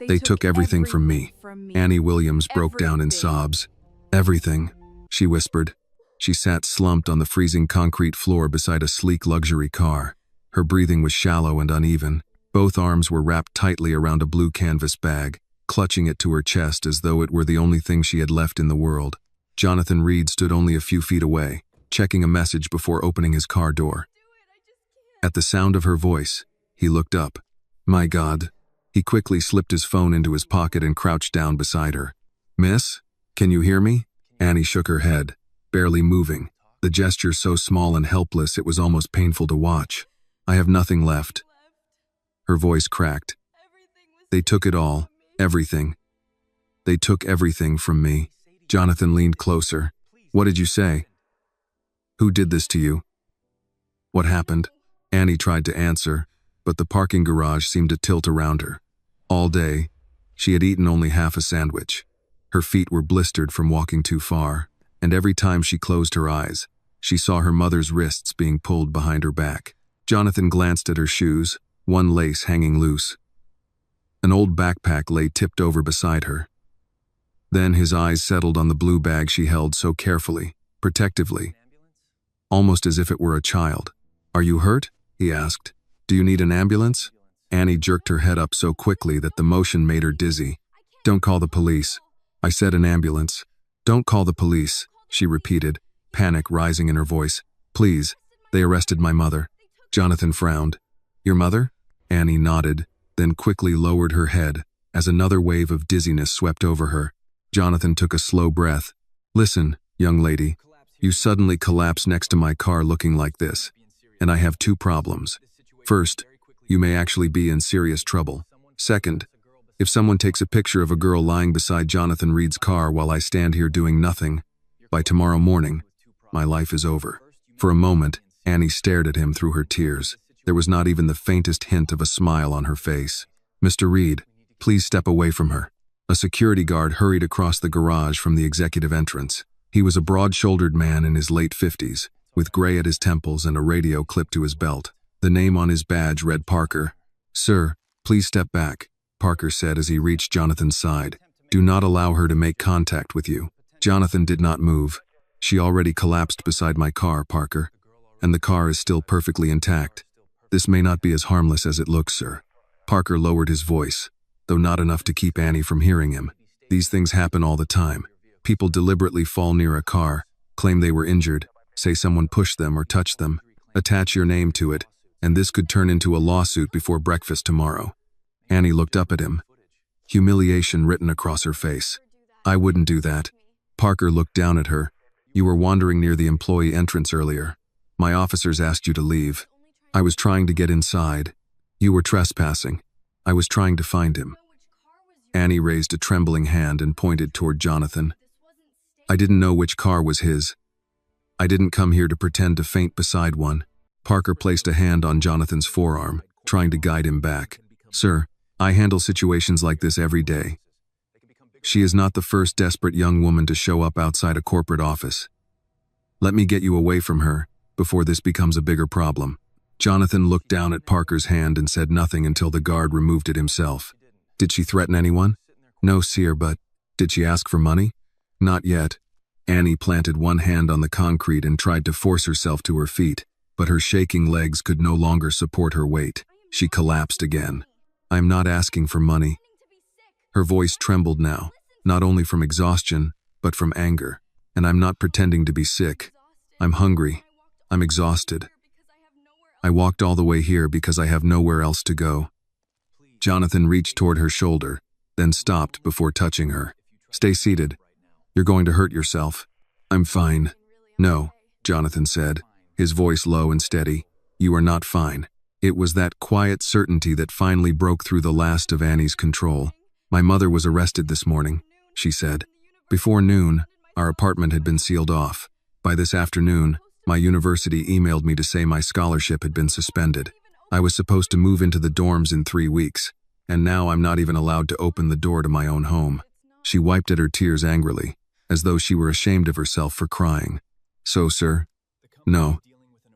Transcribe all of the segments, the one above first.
They took everything from me. Annie Williams broke down in sobs. Everything, she whispered. She sat slumped on the freezing concrete floor beside a sleek luxury car. Her breathing was shallow and uneven. Both arms were wrapped tightly around a blue canvas bag, clutching it to her chest as though it were the only thing she had left in the world. Jonathan Reed stood only a few feet away, checking a message before opening his car door. At the sound of her voice, he looked up. My God. He quickly slipped his phone into his pocket and crouched down beside her. Miss, can you hear me? Annie shook her head, barely moving, the gesture so small and helpless it was almost painful to watch. I have nothing left. Her voice cracked. They took it all, everything. They took everything from me. Jonathan leaned closer. What did you say? Who did this to you? What happened? Annie tried to answer, but the parking garage seemed to tilt around her. All day, she had eaten only half a sandwich. Her feet were blistered from walking too far, and every time she closed her eyes, she saw her mother's wrists being pulled behind her back. Jonathan glanced at her shoes, one lace hanging loose. An old backpack lay tipped over beside her. Then his eyes settled on the blue bag she held so carefully, protectively, almost as if it were a child. Are you hurt? He asked. Do you need an ambulance? Annie jerked her head up so quickly that the motion made her dizzy. Don't call the police. I said an ambulance. Don't call the police, she repeated, panic rising in her voice. Please, they arrested my mother. Jonathan frowned. Your mother? Annie nodded, then quickly lowered her head as another wave of dizziness swept over her. Jonathan took a slow breath. Listen, young lady, you suddenly collapsed next to my car looking like this, and I have two problems. First, you may actually be in serious trouble. Second, if someone takes a picture of a girl lying beside Jonathan Reed's car while I stand here doing nothing, by tomorrow morning, my life is over. For a moment, Annie stared at him through her tears. There was not even the faintest hint of a smile on her face. Mr. Reed, please step away from her. A security guard hurried across the garage from the executive entrance. He was a broad-shouldered man in his late 50s, with gray at his temples and a radio clipped to his belt. The name on his badge read Parker. Sir, please step back, Parker said as he reached Jonathan's side. Do not allow her to make contact with you. Jonathan did not move. She already collapsed beside my car, Parker, and the car is still perfectly intact. This may not be as harmless as it looks, sir. Parker lowered his voice, though not enough to keep Annie from hearing him. These things happen all the time. People deliberately fall near a car, claim they were injured, say someone pushed them or touched them, attach your name to it, and this could turn into a lawsuit before breakfast tomorrow. Annie looked up at him, humiliation written across her face. I wouldn't do that. Parker looked down at her. You were wandering near the employee entrance earlier. My officers asked you to leave. I was trying to get inside. You were trespassing. I was trying to find him. Annie raised a trembling hand and pointed toward Jonathan. I didn't know which car was his. I didn't come here to pretend to faint beside one. Parker placed a hand on Jonathan's forearm, trying to guide him back. Sir, I handle situations like this every day. She is not the first desperate young woman to show up outside a corporate office. Let me get you away from her before this becomes a bigger problem. Jonathan looked down at Parker's hand and said nothing until the guard removed it himself. Did she threaten anyone? No, sir, but did she ask for money? Not yet. Annie planted one hand on the concrete and tried to force herself to her feet, but her shaking legs could no longer support her weight. She collapsed again. I'm not asking for money. Her voice trembled now, not only from exhaustion, but from anger. And I'm not pretending to be sick. I'm hungry. I'm exhausted. I walked all the way here because I have nowhere else to go. Jonathan reached toward her shoulder, then stopped before touching her. Stay seated. You're going to hurt yourself. I'm fine. No, Jonathan said, his voice low and steady. You are not fine. It was that quiet certainty that finally broke through the last of Annie's control. My mother was arrested this morning, she said. Before noon, our apartment had been sealed off. By this afternoon, my university emailed me to say my scholarship had been suspended. I was supposed to move into the dorms in 3 weeks, and now I'm not even allowed to open the door to my own home. She wiped at her tears angrily, as though she were ashamed of herself for crying. So, sir? No,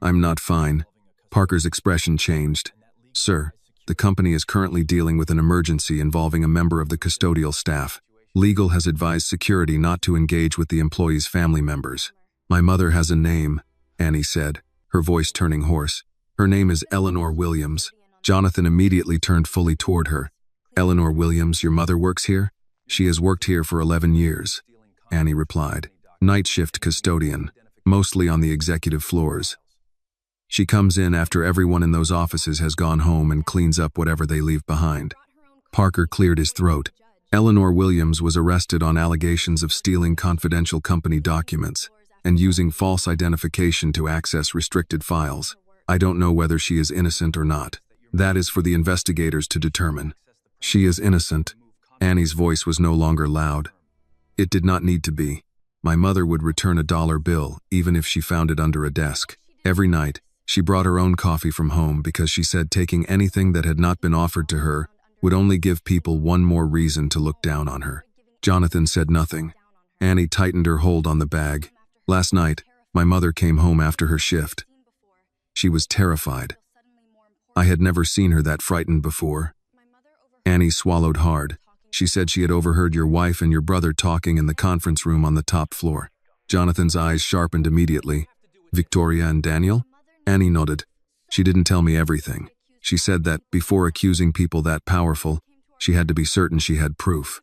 I'm not fine. Parker's expression changed. Sir, The company is currently dealing with an emergency involving a member of the custodial staff. Legal has advised security not to engage with the employee's family members. My mother has a name, Annie said, her voice turning hoarse. Her name is Eleanor Williams. Jonathan immediately turned fully toward her. Eleanor Williams, your mother works here? She has worked here for 11 years, Annie replied. Night shift custodian, mostly on the executive floors. She comes in after everyone in those offices has gone home and cleans up whatever they leave behind. Parker cleared his throat. Eleanor Williams was arrested on allegations of stealing confidential company documents and using false identification to access restricted files. I don't know whether she is innocent or not. That is for the investigators to determine. She is innocent. Annie's voice was no longer loud. It did not need to be. My mother would return a dollar bill, even if she found it under a desk. Every night, she brought her own coffee from home because she said taking anything that had not been offered to her would only give people one more reason to look down on her. Jonathan said nothing. Annie tightened her hold on the bag. Last night, my mother came home after her shift. She was terrified. I had never seen her that frightened before. Annie swallowed hard. She said she had overheard your wife and your brother talking in the conference room on the top floor. Jonathan's eyes sharpened immediately. Victoria and Daniel? Annie nodded. She didn't tell me everything. She said that, before accusing people that powerful, she had to be certain she had proof.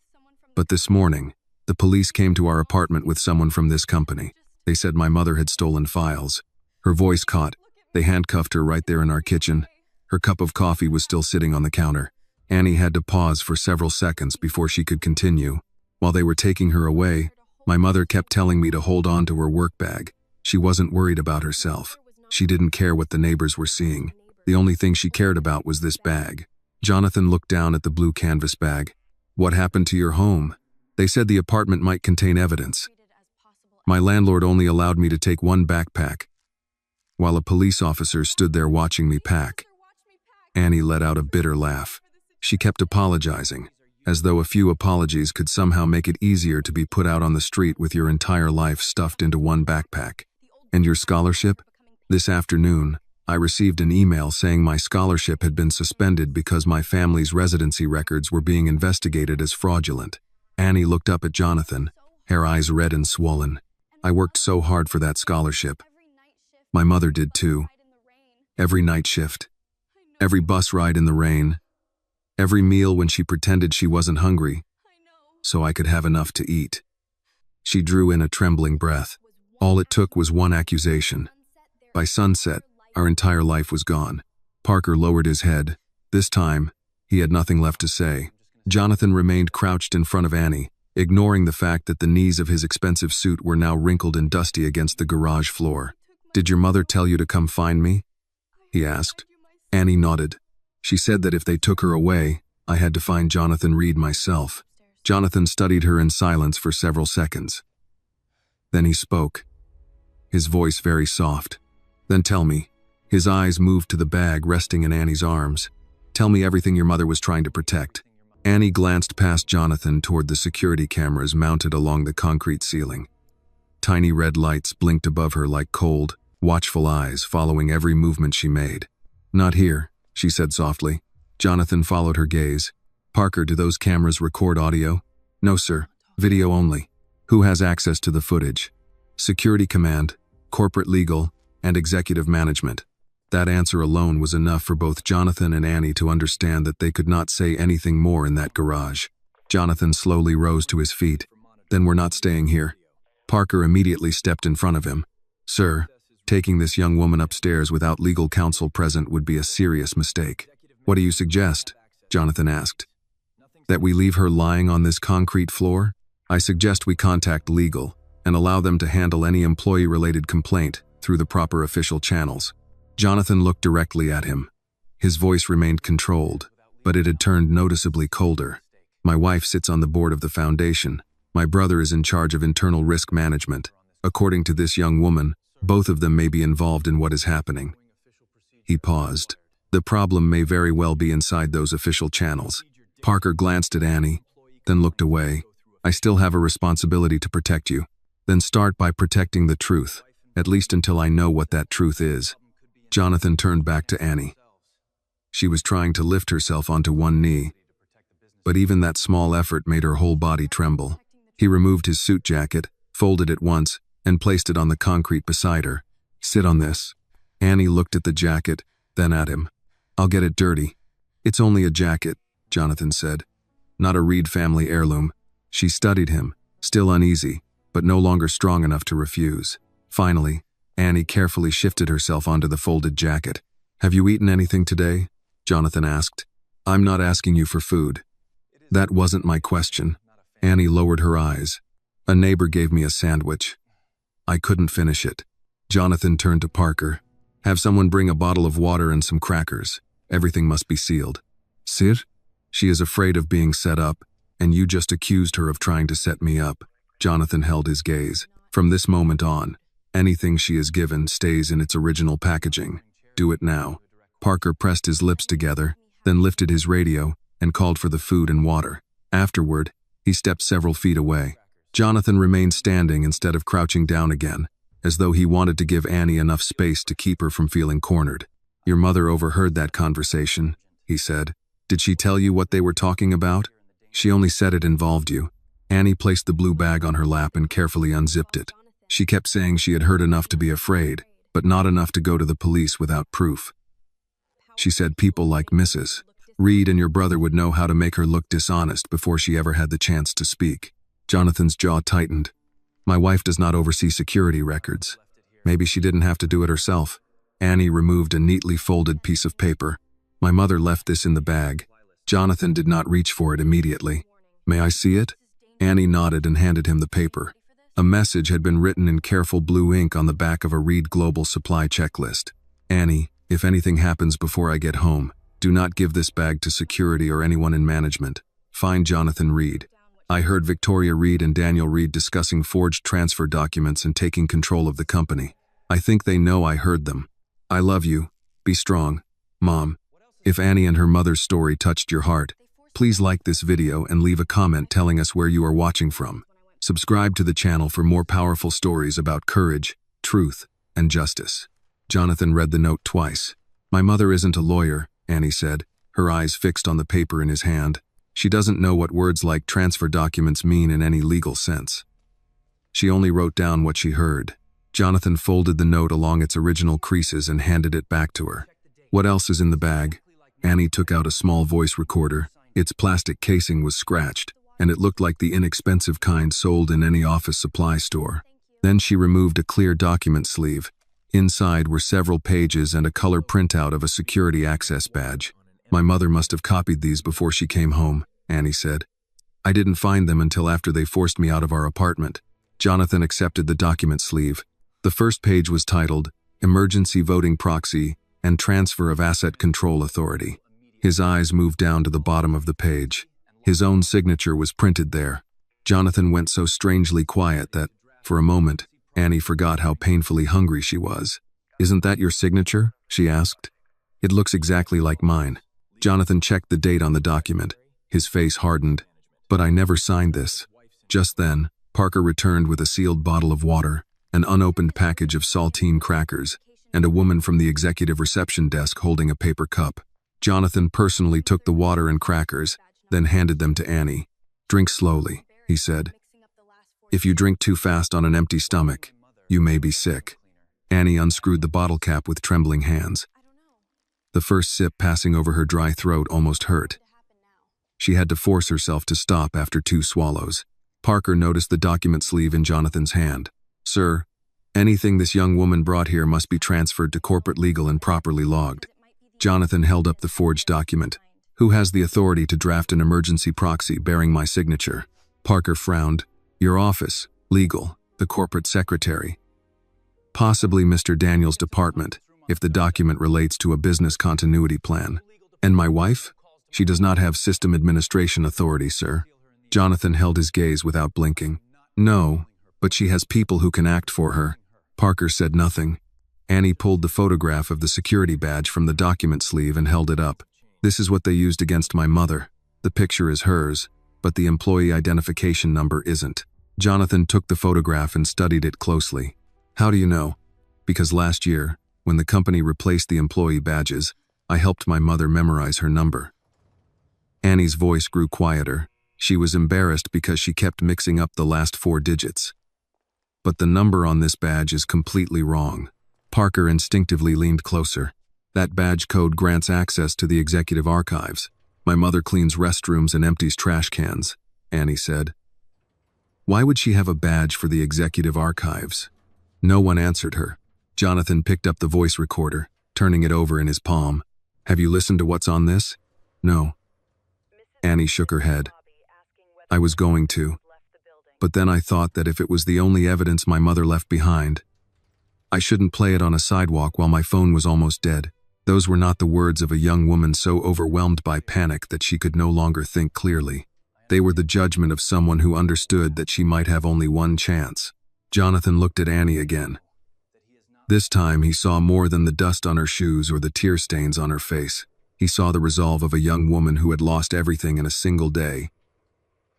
But this morning, the police came to our apartment with someone from this company. They said my mother had stolen files. Her voice caught. They handcuffed her right there in our kitchen. Her cup of coffee was still sitting on the counter. Annie had to pause for several seconds before she could continue. While they were taking her away, my mother kept telling me to hold on to her work bag. She wasn't worried about herself. She didn't care what the neighbors were seeing. The only thing she cared about was this bag. Jonathan looked down at the blue canvas bag. What happened to your home? They said the apartment might contain evidence. My landlord only allowed me to take one backpack, while a police officer stood there watching me pack. Annie let out a bitter laugh. She kept apologizing, as though a few apologies could somehow make it easier to be put out on the street with your entire life stuffed into one backpack. And your scholarship? This afternoon, I received an email saying my scholarship had been suspended because my family's residency records were being investigated as fraudulent. Annie looked up at Jonathan, her eyes red and swollen. I worked so hard for that scholarship. My mother did too. Every night shift. Every bus ride in the rain. Every meal when she pretended she wasn't hungry, so I could have enough to eat. She drew in a trembling breath. All it took was one accusation. By sunset, our entire life was gone. Parker lowered his head. This time, he had nothing left to say. Jonathan remained crouched in front of Annie, ignoring the fact that the knees of his expensive suit were now wrinkled and dusty against the garage floor. Did your mother tell you to come find me? He asked. Annie nodded. She said that if they took her away, I had to find Jonathan Reed myself. Jonathan studied her in silence for several seconds. Then he spoke, his voice very soft. Then tell me. His eyes moved to the bag resting in Annie's arms. Tell me everything your mother was trying to protect. Annie glanced past Jonathan toward the security cameras mounted along the concrete ceiling. Tiny red lights blinked above her like cold, watchful eyes following every movement she made. Not here, she said softly. Jonathan followed her gaze. Parker, do those cameras record audio? No, sir. Video only. Who has access to the footage? Security Command, Corporate Legal, and Executive Management. That answer alone was enough for both Jonathan and Annie to understand that they could not say anything more in that garage. Jonathan slowly rose to his feet. Then we're not staying here. Parker immediately stepped in front of him. Sir, taking this young woman upstairs without legal counsel present would be a serious mistake. What do you suggest? Jonathan asked. That we leave her lying on this concrete floor? I suggest we contact legal and allow them to handle any employee-related complaint through the proper official channels. Jonathan looked directly at him. His voice remained controlled, but it had turned noticeably colder. My wife sits on the board of the foundation. My brother is in charge of internal risk management. According to this young woman, both of them may be involved in what is happening. He paused. The problem may very well be inside those official channels. Parker glanced at Annie, then looked away. I still have a responsibility to protect you. Then start by protecting the truth, at least until I know what that truth is. Jonathan turned back to Annie. She was trying to lift herself onto one knee, but even that small effort made her whole body tremble. He removed his suit jacket, folded it once, and placed it on the concrete beside her. "Sit on this." Annie looked at the jacket, then at him. "I'll get it dirty." "It's only a jacket," Jonathan said. "Not a Reed family heirloom." She studied him, still uneasy, but no longer strong enough to refuse. Finally, Annie carefully shifted herself onto the folded jacket. "Have you eaten anything today?" Jonathan asked. "I'm not asking you for food." "That wasn't my question." Annie lowered her eyes. "A neighbor gave me a sandwich. I couldn't finish it." Jonathan turned to Parker. "Have someone bring a bottle of water and some crackers. Everything must be sealed." "Sir?" "She is afraid of being set up, and you just accused her of trying to set me up." Jonathan held his gaze. "From this moment on, anything she is given stays in its original packaging. Do it now." Parker pressed his lips together, then lifted his radio and called for the food and water. Afterward, he stepped several feet away. Jonathan remained standing instead of crouching down again, as though he wanted to give Annie enough space to keep her from feeling cornered. "Your mother overheard that conversation," he said. "Did she tell you what they were talking about?" "She only said it involved you." Annie placed the blue bag on her lap and carefully unzipped it. She kept saying she had heard enough to be afraid, but not enough to go to the police without proof. She said people like Mrs. Reed and your brother would know how to make her look dishonest before she ever had the chance to speak. Jonathan's jaw tightened. "My wife does not oversee security records. Maybe she didn't have to do it herself." Annie removed a neatly folded piece of paper. "My mother left this in the bag." Jonathan did not reach for it immediately. "May I see it?" Annie nodded and handed him the paper. A message had been written in careful blue ink on the back of a Reed Global Supply checklist. "Annie, if anything happens before I get home, do not give this bag to security or anyone in management. Find Jonathan Reed. I heard Victoria Reed and Daniel Reed discussing forged transfer documents and taking control of the company. I think they know I heard them. I love you. Be strong. Mom." If Annie and her mother's story touched your heart, please like this video and leave a comment telling us where you are watching from. Subscribe to the channel for more powerful stories about courage, truth, and justice. Jonathan read the note twice. "My mother isn't a lawyer," Annie said, her eyes fixed on the paper in his hand. "She doesn't know what words like transfer documents mean in any legal sense. She only wrote down what she heard." Jonathan folded the note along its original creases and handed it back to her. "What else is in the bag?" Annie took out a small voice recorder. Its plastic casing was scratched, and it looked like the inexpensive kind sold in any office supply store. Then she removed a clear document sleeve. Inside were several pages and a color printout of a security access badge. "My mother must have copied these before she came home," Annie said. "I didn't find them until after they forced me out of our apartment." Jonathan accepted the document sleeve. The first page was titled, "Emergency Voting Proxy and Transfer of Asset Control Authority." His eyes moved down to the bottom of the page. His own signature was printed there. Jonathan went so strangely quiet that, for a moment, Annie forgot how painfully hungry she was. "Isn't that your signature?" she asked. "It looks exactly like mine." Jonathan checked the date on the document. His face hardened. "But I never signed this." Just then, Parker returned with a sealed bottle of water, an unopened package of saltine crackers, and a woman from the executive reception desk holding a paper cup. Jonathan personally took the water and crackers, then handed them to Annie. "Drink slowly," he said. "If you drink too fast on an empty stomach, you may be sick." Annie unscrewed the bottle cap with trembling hands. The first sip passing over her dry throat almost hurt. She had to force herself to stop after 2 swallows. Parker noticed the document sleeve in Jonathan's hand. "Sir, anything this young woman brought here must be transferred to corporate legal and properly logged." Jonathan held up the forged document. "Who has the authority to draft an emergency proxy bearing my signature?" Parker frowned. "Your office, legal, the corporate secretary. Possibly Mr. Daniels' department, if the document relates to a business continuity plan. And my wife? She does not have system administration authority, sir." Jonathan held his gaze without blinking. "No, but she has people who can act for her." Parker said nothing. Annie pulled the photograph of the security badge from the document sleeve and held it up. "This is what they used against my mother. The picture is hers, but the employee identification number isn't." Jonathan took the photograph and studied it closely. "How do you know?" "Because last year, when the company replaced the employee badges, I helped my mother memorize her number." Annie's voice grew quieter. She was embarrassed because she kept mixing up the last 4 digits. "But the number on this badge is completely wrong." Parker instinctively leaned closer. "That badge code grants access to the executive archives. My mother cleans restrooms and empties trash cans," Annie said. "Why would she have a badge for the executive archives?" No one answered her. Jonathan picked up the voice recorder, turning it over in his palm. "Have you listened to what's on this?" "No." Annie shook her head. "I was going to. But then I thought that if it was the only evidence my mother left behind, I shouldn't play it on a sidewalk while my phone was almost dead." Those were not the words of a young woman so overwhelmed by panic that she could no longer think clearly. They were the judgment of someone who understood that she might have only one chance. Jonathan looked at Annie again. This time he saw more than the dust on her shoes or the tear stains on her face. He saw the resolve of a young woman who had lost everything in a single day,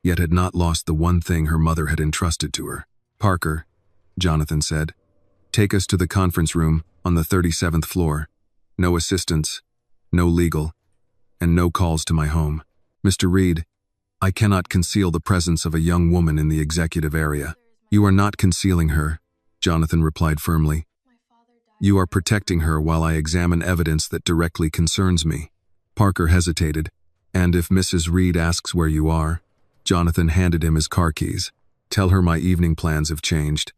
yet had not lost the one thing her mother had entrusted to her. "Parker," Jonathan said, "take us to the conference room on the 37th floor. No assistance, no legal, and no calls to my home. Mr. Reed, I cannot conceal the presence of a young woman in the executive area." "You are not concealing her," Jonathan replied firmly. "You are protecting her while I examine evidence that directly concerns me." Parker hesitated. "And if Mrs. Reed asks where you are?" Jonathan handed him his car keys. "Tell her my evening plans have changed."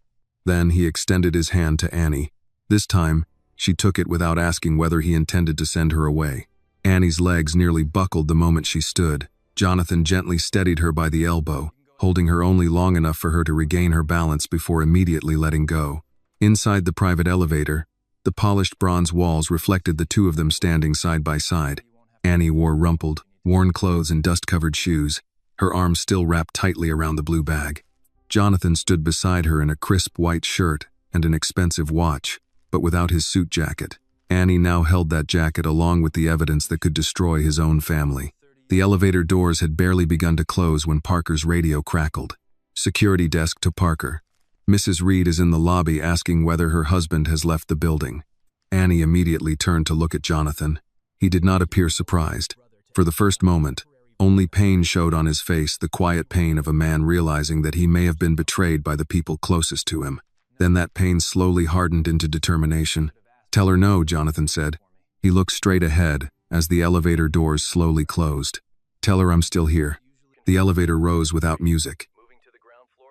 Then he extended his hand to Annie. This time, she took it without asking whether he intended to send her away. Annie's legs nearly buckled the moment she stood. Jonathan gently steadied her by the elbow, holding her only long enough for her to regain her balance before immediately letting go. Inside the private elevator, the polished bronze walls reflected the two of them standing side by side. Annie wore rumpled, worn clothes and dust-covered shoes, her arms still wrapped tightly around the blue bag. Jonathan stood beside her in a crisp white shirt and an expensive watch, but without his suit jacket. Annie now held that jacket along with the evidence that could destroy his own family. The elevator doors had barely begun to close when Parker's radio crackled. "Security desk to Parker. Mrs. Reed is in the lobby asking whether her husband has left the building." Annie immediately turned to look at Jonathan. He did not appear surprised. For the first moment, only pain showed on his face, the quiet pain of a man realizing that he may have been betrayed by the people closest to him. Then that pain slowly hardened into determination. "Tell her no," Jonathan said. He looked straight ahead as the elevator doors slowly closed. "Tell her I'm still here." The elevator rose without music.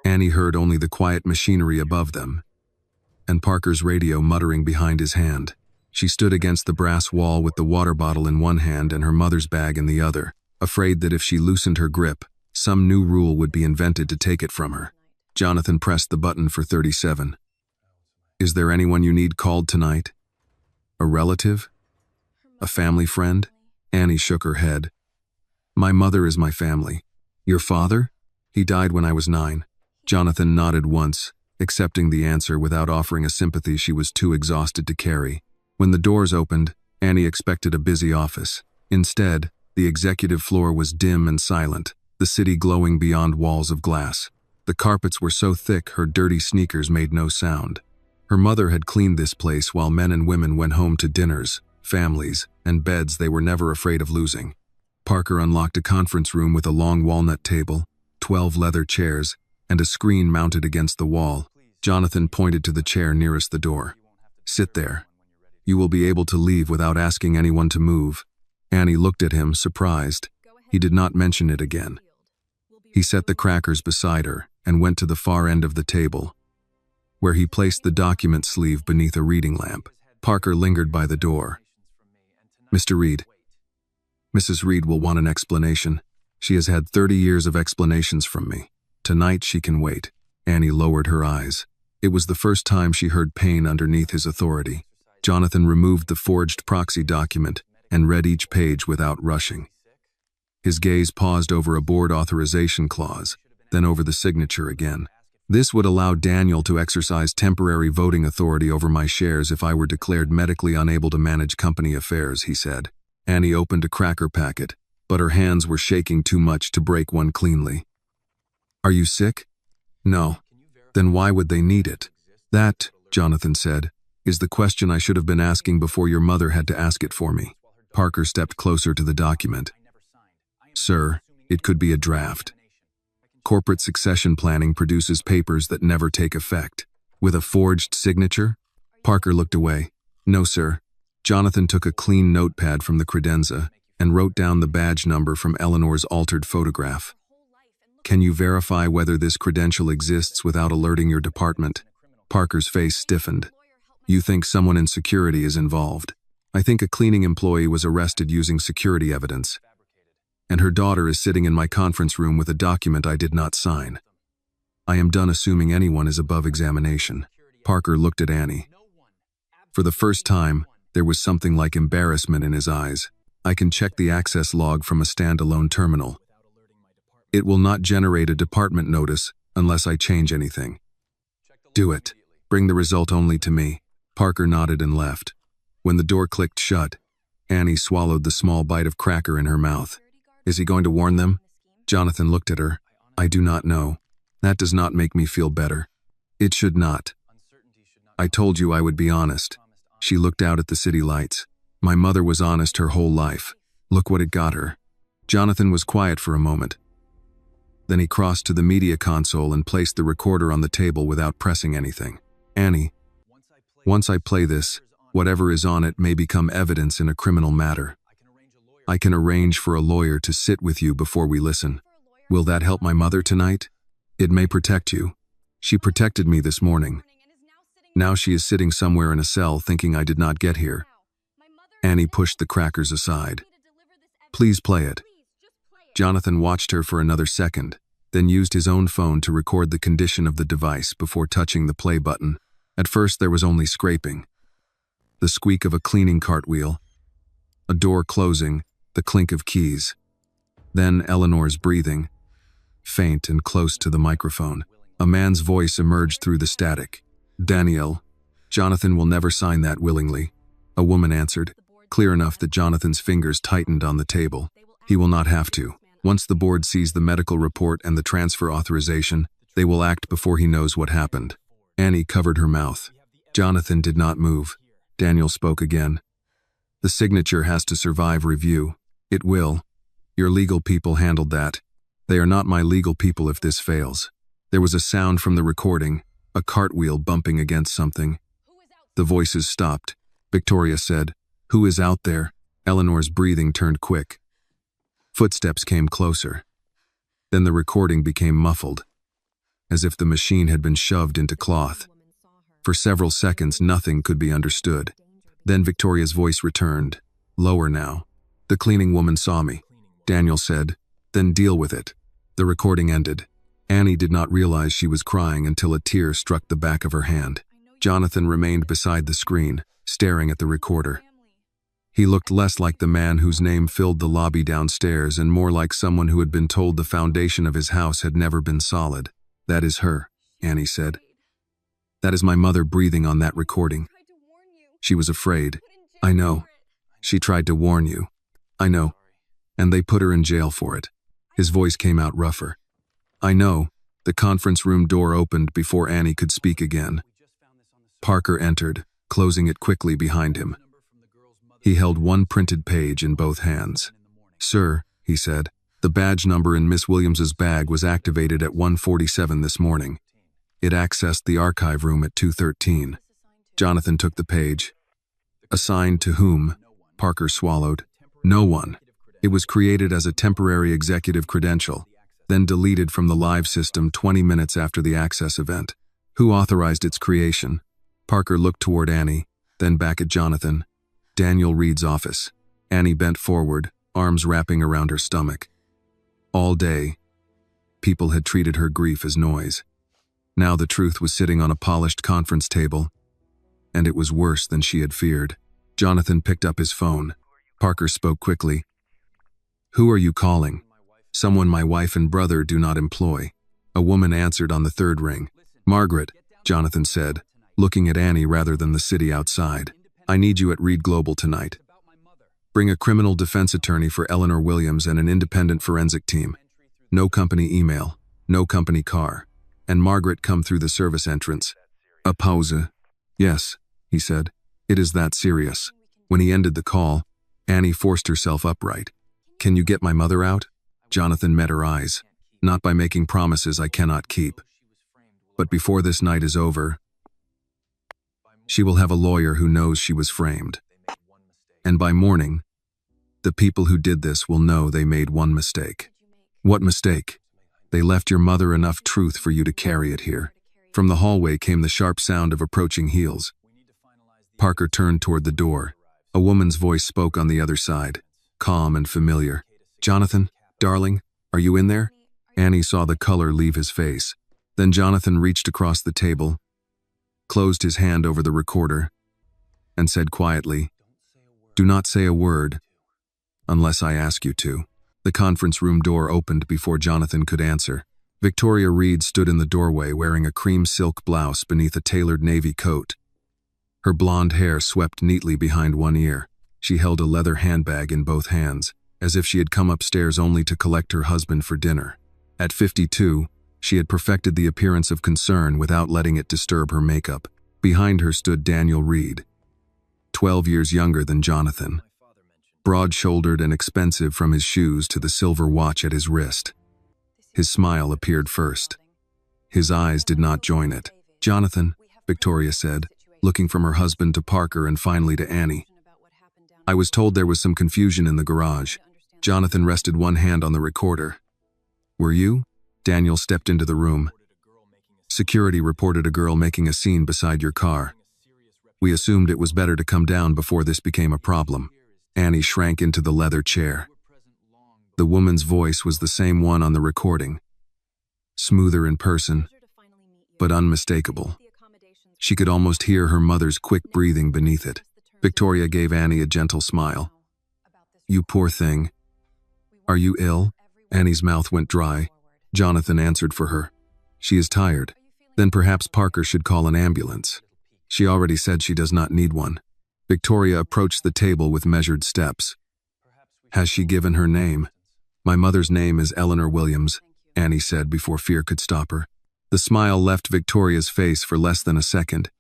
Annie heard only the quiet machinery above them, and Parker's radio muttering behind his hand. She stood against the brass wall with the water bottle in one hand and her mother's bag in the other, afraid that if she loosened her grip, some new rule would be invented to take it from her. Jonathan pressed the button for 37. "Is there anyone you need called tonight? A relative? A family friend?" Annie shook her head. "My mother is my family." "Your father?" "He died when I was 9. Jonathan nodded once, accepting the answer without offering a sympathy she was too exhausted to carry. When the doors opened, Annie expected a busy office. Instead, the executive floor was dim and silent, the city glowing beyond walls of glass. The carpets were so thick her dirty sneakers made no sound. Her mother had cleaned this place while men and women went home to dinners, families, and beds they were never afraid of losing. Parker unlocked a conference room with a long walnut table, 12 leather chairs, and a screen mounted against the wall. Jonathan pointed to the chair nearest the door. "Sit there. You will be able to leave without asking anyone to move." Annie looked at him, surprised. He did not mention it again. He set the crackers beside her and went to the far end of the table, where he placed the document sleeve beneath a reading lamp. Parker lingered by the door. "Mr. Reed. Mrs. Reed will want an explanation. She has had 30 years of explanations from me. Tonight she can wait." Annie lowered her eyes. It was the first time she heard pain underneath his authority. Jonathan removed the forged proxy document and read each page without rushing. His gaze paused over a board authorization clause, then over the signature again. "This would allow Daniel to exercise temporary voting authority over my shares if I were declared medically unable to manage company affairs," he said. Annie opened a cracker packet, but her hands were shaking too much to break one cleanly. "Are you sick?" "No." "Then why would they need it?" "That," Jonathan said, "is the question I should have been asking before your mother had to ask it for me." Parker stepped closer to the document. Sir, it could be a draft. Corporate succession planning produces papers that never take effect. With a forged signature? Parker looked away. No, sir. Jonathan took a clean notepad from the credenza and wrote down the badge number from Eleanor's altered photograph. Can you verify whether this credential exists without alerting your department? Parker's face stiffened. You think someone in security is involved. I think a cleaning employee was arrested using security evidence. And her daughter is sitting in my conference room with a document I did not sign. I am done assuming anyone is above examination. Parker looked at Annie. For the first time, there was something like embarrassment in his eyes. I can check the access log from a standalone terminal. It will not generate a department notice unless I change anything. Do it. Bring the result only to me. Parker nodded and left. When the door clicked shut, Annie swallowed the small bite of cracker in her mouth. Is he going to warn them? Jonathan looked at her. I do not know. That does not make me feel better. It should not. I told you I would be honest. She looked out at the city lights. My mother was honest her whole life. Look what it got her. Jonathan was quiet for a moment. Then he crossed to the media console and placed the recorder on the table without pressing anything. Annie, once I play this, whatever is on it may become evidence in a criminal matter. I can arrange for a lawyer to sit with you before we listen. Will that help my mother tonight? It may protect you. She protected me this morning. Now she is sitting somewhere in a cell thinking I did not get here. Annie pushed the crackers aside. Please play it. Jonathan watched her for another second, then used his own phone to record the condition of the device before touching the play button. At first there was only scraping. The squeak of a cleaning cartwheel. A door closing, the clink of keys. Then Eleanor's breathing, faint and close to the microphone. A man's voice emerged through the static. Danielle, Jonathan will never sign that willingly. A woman answered, clear enough that Jonathan's fingers tightened on the table. He will not have to. Once the board sees the medical report and the transfer authorization, they will act before he knows what happened. Annie covered her mouth. Jonathan did not move. Daniel spoke again. The signature has to survive review. It will. Your legal people handled that. They are not my legal people if this fails. There was a sound from the recording, a cartwheel bumping against something. The voices stopped. Victoria said, "Who is out there?" Eleanor's breathing turned quick. Footsteps came closer. Then the recording became muffled, as if the machine had been shoved into cloth. For several seconds, nothing could be understood. Then Victoria's voice returned, lower now. The cleaning woman saw me. Daniel said, then deal with it. The recording ended. Annie did not realize she was crying until a tear struck the back of her hand. Jonathan remained beside the screen, staring at the recorder. He looked less like the man whose name filled the lobby downstairs and more like someone who had been told the foundation of his house had never been solid. That is her, Annie said. That is my mother breathing on that recording. She was afraid. I know. She tried to warn you. I know. And they put her in jail for it. His voice came out rougher. I know. The conference room door opened before Annie could speak again. Parker entered, closing it quickly behind him. He held one printed page in both hands. Sir, he said, the badge number in Miss Williams's bag was activated at 1:47 this morning. It accessed the archive room at 2:13. Jonathan took the page. Assigned to whom? Parker swallowed. No one. It was created as a temporary executive credential, then deleted from the live system 20 minutes after the access event. Who authorized its creation? Parker looked toward Annie, then back at Jonathan. Daniel Reed's office. Annie bent forward, arms wrapping around her stomach. All day, people had treated her grief as noise. Now the truth was sitting on a polished conference table, and it was worse than she had feared. Jonathan picked up his phone. Parker spoke quickly. Who are you calling? Someone my wife and brother do not employ. A woman answered on the third ring. Margaret, Jonathan said, looking at Annie rather than the city outside. I need you at Reed Global tonight. Bring a criminal defense attorney for Eleanor Williams and an independent forensic team. No company email, no company car. And Margaret come through the service entrance. A pause. Yes, he said. It is that serious. When he ended the call, Annie forced herself upright. Can you get my mother out? Jonathan met her eyes. Not by making promises I cannot keep. But before this night is over, she will have a lawyer who knows she was framed. And by morning, the people who did this will know they made one mistake. What mistake? They left your mother enough truth for you to carry it here. From the hallway came the sharp sound of approaching heels. Parker turned toward the door. A woman's voice spoke on the other side, calm and familiar. Jonathan, darling, are you in there? Annie saw the color leave his face. Then Jonathan reached across the table, closed his hand over the recorder, and said quietly, "Do not say a word, unless I ask you to." The conference room door opened before Jonathan could answer. Victoria Reed stood in the doorway wearing a cream silk blouse beneath a tailored navy coat. Her blonde hair swept neatly behind one ear. She held a leather handbag in both hands, as if she had come upstairs only to collect her husband for dinner. At 52, she had perfected the appearance of concern without letting it disturb her makeup. Behind her stood Daniel Reed, 12 years younger than Jonathan, broad-shouldered and expensive from his shoes to the silver watch at his wrist. His smile appeared first. His eyes did not join it. "Jonathan," Victoria said, looking from her husband to Parker and finally to Annie. "I was told there was some confusion in the garage." Jonathan rested one hand on the recorder. "Were you?" Daniel stepped into the room. "Security reported a girl making a scene beside your car. We assumed it was better to come down before this became a problem." Annie shrank into the leather chair. The woman's voice was the same one on the recording, smoother in person, but unmistakable. She could almost hear her mother's quick breathing beneath it. Victoria gave Annie a gentle smile. "You poor thing. Are you ill?" Annie's mouth went dry. Jonathan answered for her. "She is tired. Then perhaps Parker should call an ambulance. She already said she does not need one." Victoria approached the table with measured steps. "Has she given her name?" "My mother's name is Eleanor Williams," Annie said before fear could stop her. The smile left Victoria's face for less than a second,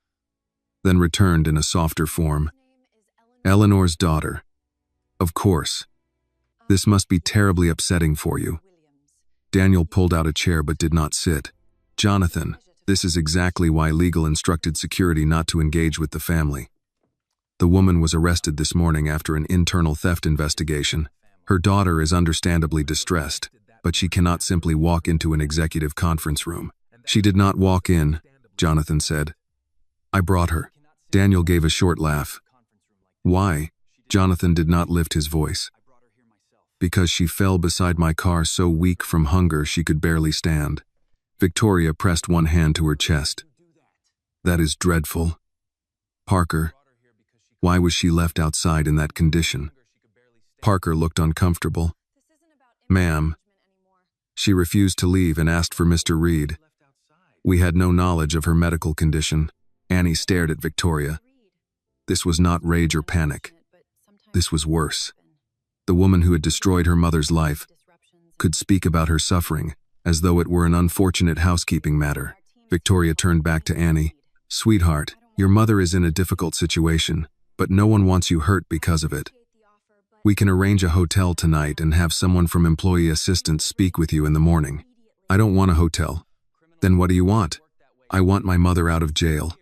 then returned in a softer form. "Eleanor's daughter. Of course. This must be terribly upsetting for you." Daniel pulled out a chair but did not sit. "Jonathan, this is exactly why legal instructed security not to engage with the family. The woman was arrested this morning after an internal theft investigation. Her daughter is understandably distressed, but she cannot simply walk into an executive conference room." "She did not walk in," Jonathan said. "I brought her." Daniel gave a short laugh. "Why?" Jonathan did not lift his voice. "Because she fell beside my car so weak from hunger she could barely stand." Victoria pressed one hand to her chest. "That is dreadful. Parker, why was she left outside in that condition?" Parker looked uncomfortable. "Ma'am, she refused to leave and asked for Mr. Reed. We had no knowledge of her medical condition." Annie stared at Victoria. This was not rage or panic. This was worse. The woman who had destroyed her mother's life could speak about her suffering as though it were an unfortunate housekeeping matter. Victoria turned back to Annie. "Sweetheart, your mother is in a difficult situation, but no one wants you hurt because of it. We can arrange a hotel tonight and have someone from employee assistance speak with you in the morning." "I don't want a hotel." "Then what do you want?" "I want my mother out of jail."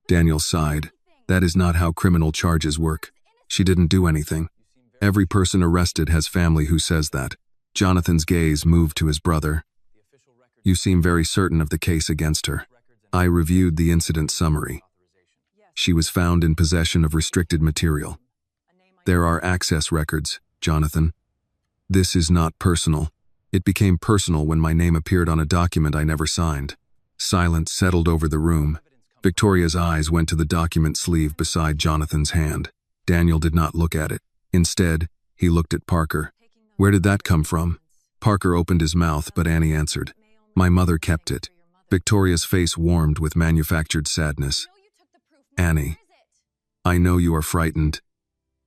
Daniel sighed. "That is not how criminal charges work. She didn't do anything. Every person arrested has family who says that." Jonathan's gaze moved to his brother. "You seem very certain of the case against her." I reviewed the incident summary. She was found in possession of restricted material. There are access records, Jonathan. This is not personal. It became personal when my name appeared on a document I never signed. Silence settled over the room. Victoria's eyes went to the document sleeve beside Jonathan's hand. Daniel did not look at it. Instead, he looked at Parker. "Where did that come from?" Parker opened his mouth, but Annie answered. "My mother kept it." Victoria's face warmed with manufactured sadness. "Annie, I know you are frightened,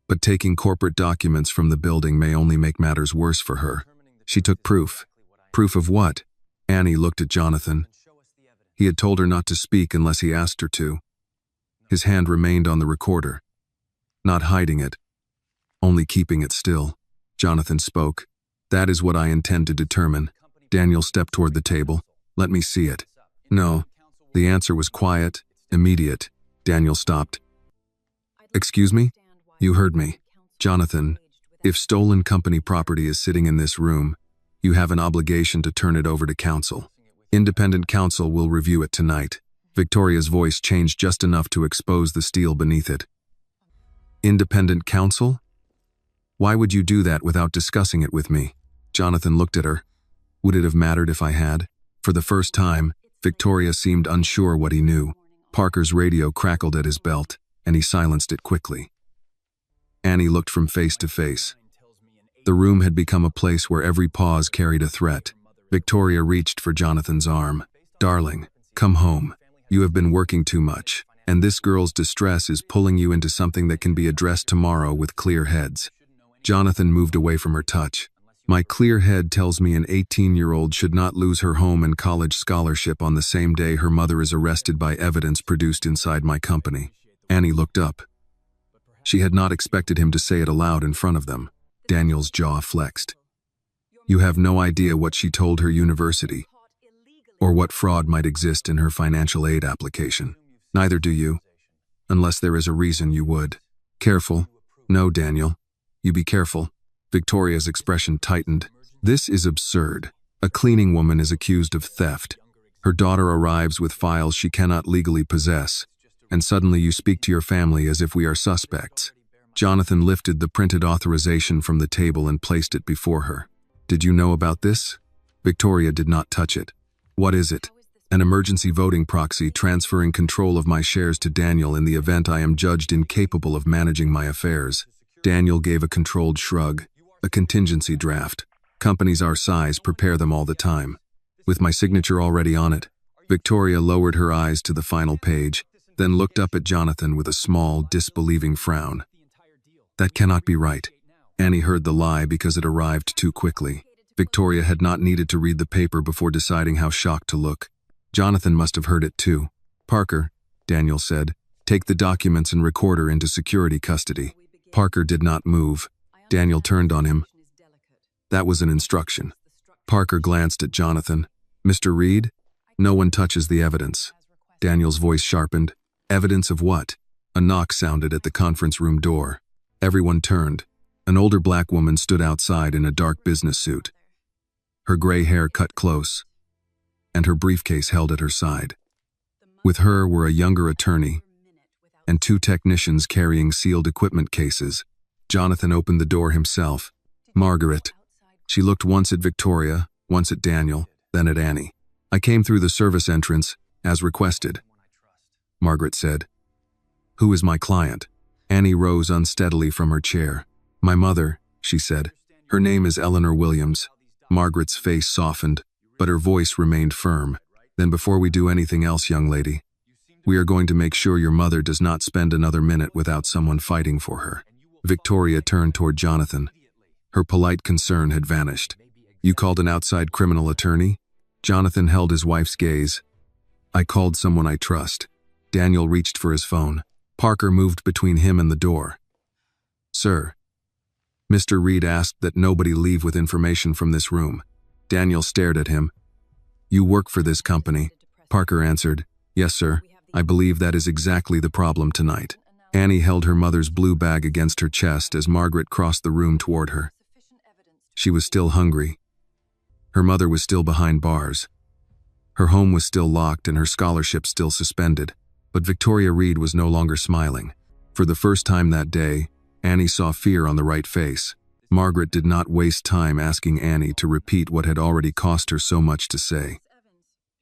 but taking corporate documents from the building may only make matters worse for her." She took proof. "Proof of what?" Annie looked at Jonathan. He had told her not to speak unless he asked her to. His hand remained on the recorder, not hiding it, Only keeping it still. Jonathan spoke. That is what I intend to determine. Daniel stepped toward the table. Let me see it. No. The answer was quiet, immediate. Daniel stopped. Excuse me? You heard me. Jonathan, if stolen company property is sitting in this room, you have an obligation to turn it over to counsel. Independent counsel will review it tonight. Victoria's voice changed just enough to expose the steel beneath it. Independent counsel? Why would you do that without discussing it with me? Jonathan looked at her. Would it have mattered if I had? For the first time, Victoria seemed unsure what he knew. Parker's radio crackled at his belt, and he silenced it quickly. Annie looked from face to face. The room had become a place where every pause carried a threat. Victoria reached for Jonathan's arm. Darling, come home. You have been working too much, and this girl's distress is pulling you into something that can be addressed tomorrow with clear heads. Jonathan moved away from her touch. My clear head tells me an 18-year-old should not lose her home and college scholarship on the same day her mother is arrested by evidence produced inside my company. Annie looked up. She had not expected him to say it aloud in front of them. Daniel's jaw flexed. You have no idea what she told her university, or what fraud might exist in her financial aid application. Neither do you, unless there is a reason you would. Careful. No, Daniel. You be careful. Victoria's expression tightened. This is absurd. A cleaning woman is accused of theft. Her daughter arrives with files she cannot legally possess, and suddenly you speak to your family as if we are suspects. Jonathan lifted the printed authorization from the table and placed it before her. Did you know about this? Victoria did not touch it. What is it? An emergency voting proxy transferring control of my shares to Daniel in the event I am judged incapable of managing my affairs. Daniel gave a controlled shrug. A contingency draft. Companies our size prepare them all the time. With my signature already on it. Victoria lowered her eyes to the final page, then looked up at Jonathan with a small, disbelieving frown. That cannot be right. Annie heard the lie because it arrived too quickly. Victoria had not needed to read the paper before deciding how shocked to look. Jonathan must have heard it too. Parker, Daniel said, take the documents and recorder into security custody. Parker did not move. Daniel turned on him. That was an instruction. Parker glanced at Jonathan. Mr. Reed? No one touches the evidence. Daniel's voice sharpened. Evidence of what? A knock sounded at the conference room door. Everyone turned. An older black woman stood outside in a dark business suit. Her gray hair cut close, and her briefcase held at her side. With her were a younger attorney and two technicians carrying sealed equipment cases. Jonathan opened the door himself. Margaret. She looked once at Victoria, once at Daniel, then at Annie. I came through the service entrance, as requested, Margaret said. Who is my client? Annie rose unsteadily from her chair. My mother, she said. Her name is Eleanor Williams. Margaret's face softened, but her voice remained firm. Then before we do anything else, young lady, we are going to make sure your mother does not spend another minute without someone fighting for her. Victoria turned toward Jonathan. Her polite concern had vanished. You called an outside criminal attorney? Jonathan held his wife's gaze. I called someone I trust. Daniel reached for his phone. Parker moved between him and the door. Sir. Mr. Reed asked that nobody leave with information from this room. Daniel stared at him. You work for this company. Parker answered. Yes, sir. I believe that is exactly the problem tonight. Annie held her mother's blue bag against her chest as Margaret crossed the room toward her. She was still hungry. Her mother was still behind bars. Her home was still locked and her scholarship still suspended. But Victoria Reed was no longer smiling. For the first time that day, Annie saw fear on the right face. Margaret did not waste time asking Annie to repeat what had already cost her so much to say.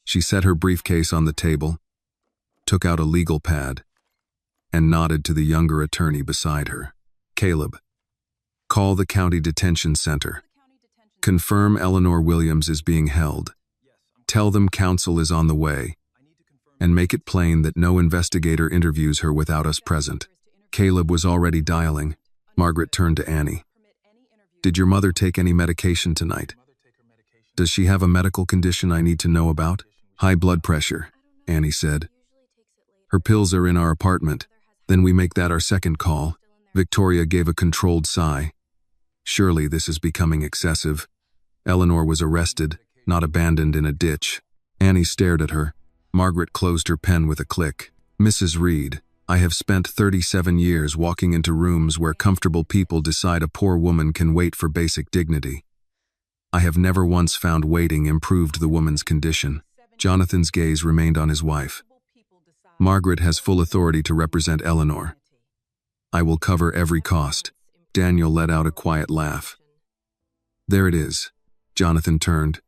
She set her briefcase on the table, took out a legal pad, and nodded to the younger attorney beside her. Caleb, call the county detention center. Confirm Eleanor Williams is being held. Tell them counsel is on the way, and make it plain that no investigator interviews her without us present. Caleb was already dialing. Margaret turned to Annie. Did your mother take any medication tonight? Does she have a medical condition I need to know about? High blood pressure, Annie said. Her pills are in our apartment. Then we make that our second call. Victoria gave a controlled sigh. Surely this is becoming excessive. Eleanor was arrested, not abandoned in a ditch. Annie stared at her. Margaret closed her pen with a click. Mrs. Reed, I have spent 37 years walking into rooms where comfortable people decide a poor woman can wait for basic dignity. I have never once found waiting improved the woman's condition. Jonathan's gaze remained on his wife. Margaret has full authority to represent Eleanor. I will cover every cost. Daniel let out a quiet laugh. There it is. Jonathan turned.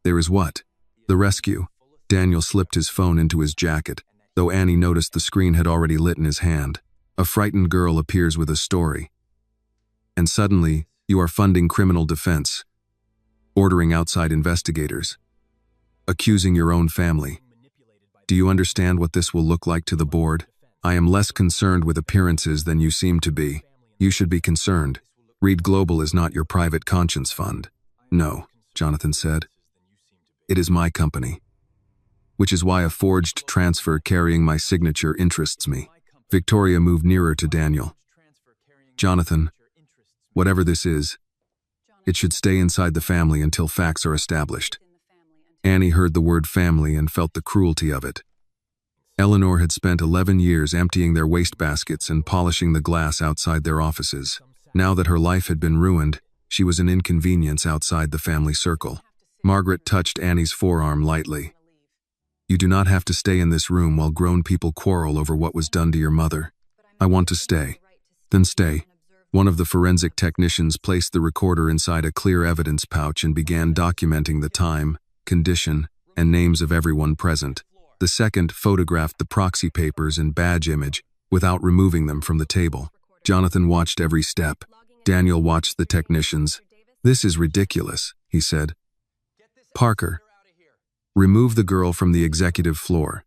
There is what? The rescue. Daniel slipped his phone into his jacket, though Annie noticed the screen had already lit in his hand. A frightened girl appears with a story. And suddenly, you are funding criminal defense, ordering outside investigators, accusing your own family. Do you understand what this will look like to the board? I am less concerned with appearances than you seem to be. You should be concerned. Reed Global is not your private conscience fund. No, Jonathan said. It is my company. Which is why a forged transfer carrying my signature interests me. Victoria moved nearer to Daniel. Jonathan, whatever this is, it should stay inside the family until facts are established. Annie heard the word family and felt the cruelty of it. Eleanor had spent 11 years emptying their wastebaskets and polishing the glass outside their offices. Now that her life had been ruined, she was an inconvenience outside the family circle. Margaret touched Annie's forearm lightly. You do not have to stay in this room while grown people quarrel over what was done to your mother. I want to stay. Then stay. One of the forensic technicians placed the recorder inside a clear evidence pouch and began documenting the time, condition, and names of everyone present. The second photographed the proxy papers and badge image without removing them from the table. Jonathan watched every step. Daniel watched the technicians. This is ridiculous, he said. Parker, remove the girl from the executive floor.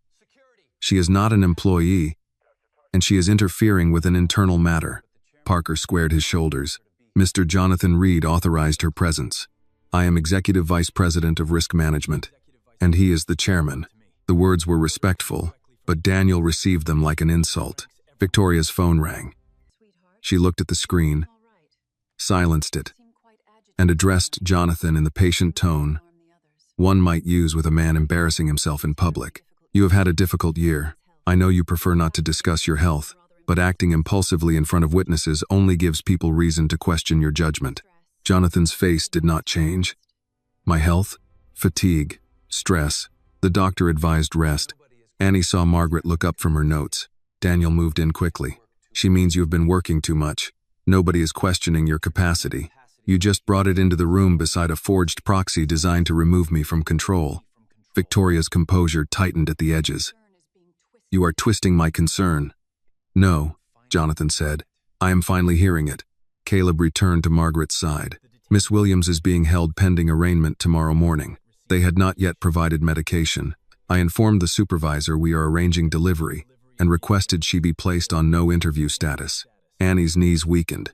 She is not an employee, and she is interfering with an internal matter. Parker squared his shoulders. Mr. Jonathan Reed authorized her presence. I am Executive Vice President of Risk Management, and he is the chairman. The words were respectful, but Daniel received them like an insult. Victoria's phone rang. She looked at the screen, silenced it, and addressed Jonathan in the patient tone one might use with a man embarrassing himself in public. You have had a difficult year. I know you prefer not to discuss your health, but acting impulsively in front of witnesses only gives people reason to question your judgment. Jonathan's face did not change. My health? Fatigue. Stress. The doctor advised rest. Annie saw Margaret look up from her notes. Daniel moved in quickly. She means you have been working too much. Nobody is questioning your capacity. You just brought it into the room beside a forged proxy designed to remove me from control. Victoria's composure tightened at the edges. You are twisting my concern. No, Jonathan said. I am finally hearing it. Caleb returned to Margaret's side. Miss Williams is being held pending arraignment tomorrow morning. They had not yet provided medication. I informed the supervisor we are arranging delivery and requested she be placed on no interview status. Annie's knees weakened.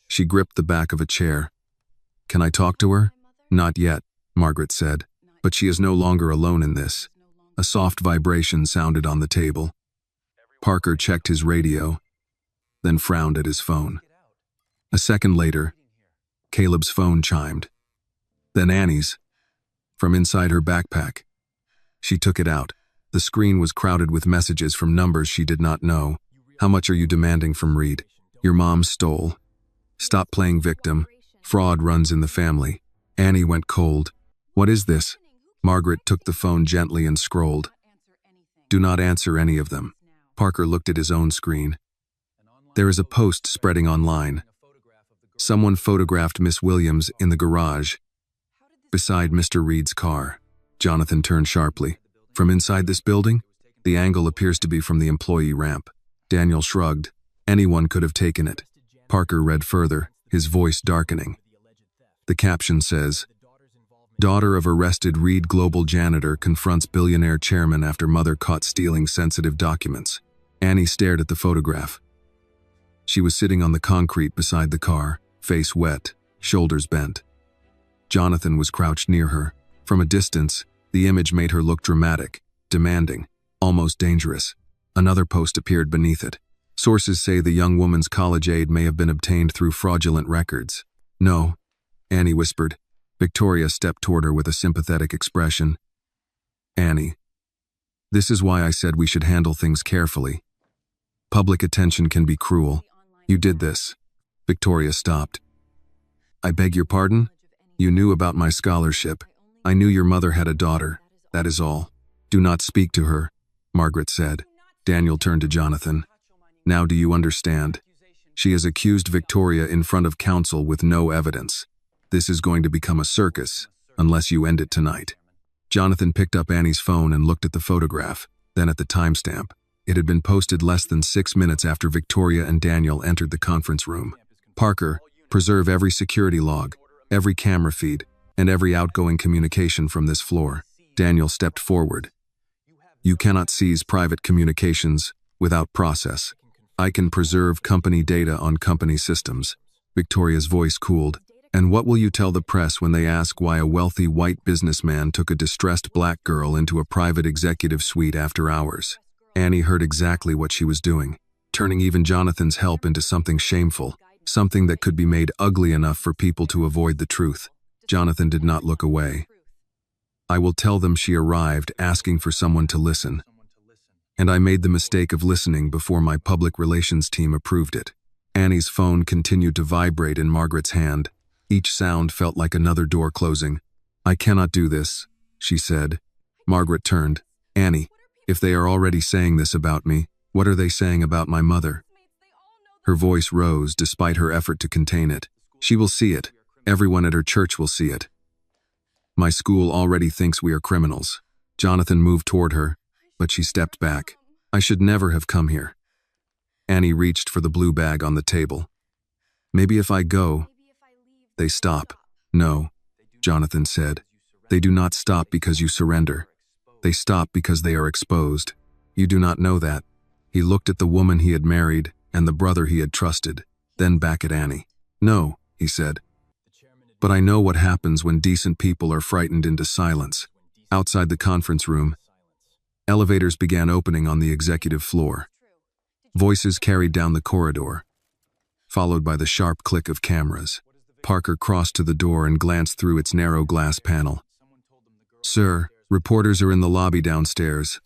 She gripped the back of a chair. Can I talk to her? Not yet, Margaret said, but she is no longer alone in this. A soft vibration sounded on the table. Parker checked his radio, then frowned at his phone. A second later, Caleb's phone chimed. Then Annie's, from inside her backpack. She took it out. The screen was crowded with messages from numbers she did not know. How much are you demanding from Reed? Your mom stole. Stop playing victim. Fraud runs in the family. Annie went cold. What is this? Margaret took the phone gently and scrolled. Do not answer any of them. Parker looked at his own screen. There is a post spreading online. Someone photographed Miss Williams in the garage, beside Mr. Reed's car. Jonathan turned sharply. From inside this building? The angle appears to be from the employee ramp. Daniel shrugged. Anyone could have taken it. Parker read further, his voice darkening. The caption says, Daughter of arrested Reed Global janitor confronts billionaire chairman after mother caught stealing sensitive documents. Annie stared at the photograph. She was sitting on the concrete beside the car, face wet, shoulders bent. Jonathan was crouched near her. From a distance, the image made her look dramatic, demanding, almost dangerous. Another post appeared beneath it. Sources say the young woman's college aid may have been obtained through fraudulent records. No, Annie whispered. Victoria stepped toward her with a sympathetic expression. Annie, this is why I said we should handle things carefully. Public attention can be cruel. You did this. Victoria stopped. I beg your pardon? You knew about my scholarship. I knew your mother had a daughter. That is all. Do not speak to her, Margaret said. Daniel turned to Jonathan. Now do you understand? She has accused Victoria in front of council with no evidence. This is going to become a circus, unless you end it tonight. Jonathan picked up Annie's phone and looked at the photograph, then at the timestamp. It had been posted less than 6 minutes after Victoria and Daniel entered the conference room. Parker, preserve every security log, every camera feed, and every outgoing communication from this floor. Daniel stepped forward. You cannot seize private communications without process. I can preserve company data on company systems. Victoria's voice cooled. And what will you tell the press when they ask why a wealthy white businessman took a distressed black girl into a private executive suite after hours? Annie heard exactly what she was doing, turning even Jonathan's help into something shameful, something that could be made ugly enough for people to avoid the truth. Jonathan did not look away. I will tell them she arrived asking for someone to listen. And I made the mistake of listening before my public relations team approved it. Annie's phone continued to vibrate in Margaret's hand. Each sound felt like another door closing. I cannot do this, she said. Margaret turned. Annie, if they are already saying this about me, what are they saying about my mother? Her voice rose despite her effort to contain it. She will see it. Everyone at her church will see it. My school already thinks we are criminals. Jonathan moved toward her, but she stepped back. I should never have come here. Annie reached for the blue bag on the table. Maybe if I go, they stop. No, Jonathan said. They do not stop because you surrender. They stop because they are exposed. You do not know that. He looked at the woman he had married and the brother he had trusted, then back at Annie. No, he said. But I know what happens when decent people are frightened into silence. Outside the conference room, elevators began opening on the executive floor. Voices carried down the corridor, followed by the sharp click of cameras. Parker crossed to the door and glanced through its narrow glass panel. Sir, reporters are in the lobby downstairs.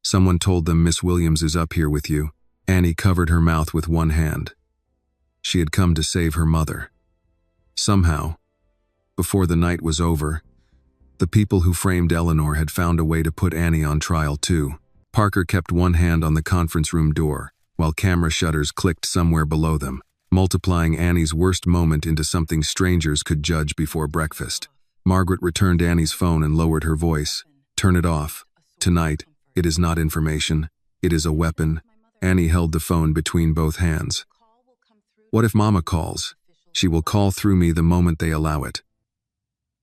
Someone told them Miss Williams is up here with you. Annie covered her mouth with one hand. She had come to save her mother. Somehow, before the night was over, the people who framed Eleanor had found a way to put Annie on trial too. Parker kept one hand on the conference room door, while camera shutters clicked somewhere below them, multiplying Annie's worst moment into something strangers could judge before breakfast. Margaret returned Annie's phone and lowered her voice. Turn it off. Tonight, it is not information. It is a weapon. Annie held the phone between both hands. What if Mama calls? She will call through me the moment they allow it.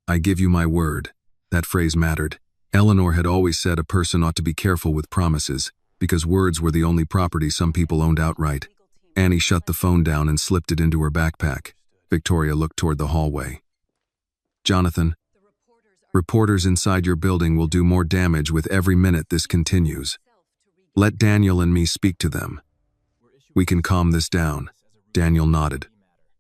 I give you my word. That phrase mattered. Eleanor had always said a person ought to be careful with promises, because words were the only property some people owned outright. Annie shut the phone down and slipped it into her backpack. Victoria looked toward the hallway. Jonathan, reporters inside your building will do more damage with every minute this continues. Let Daniel and me speak to them. We can calm this down. Daniel nodded.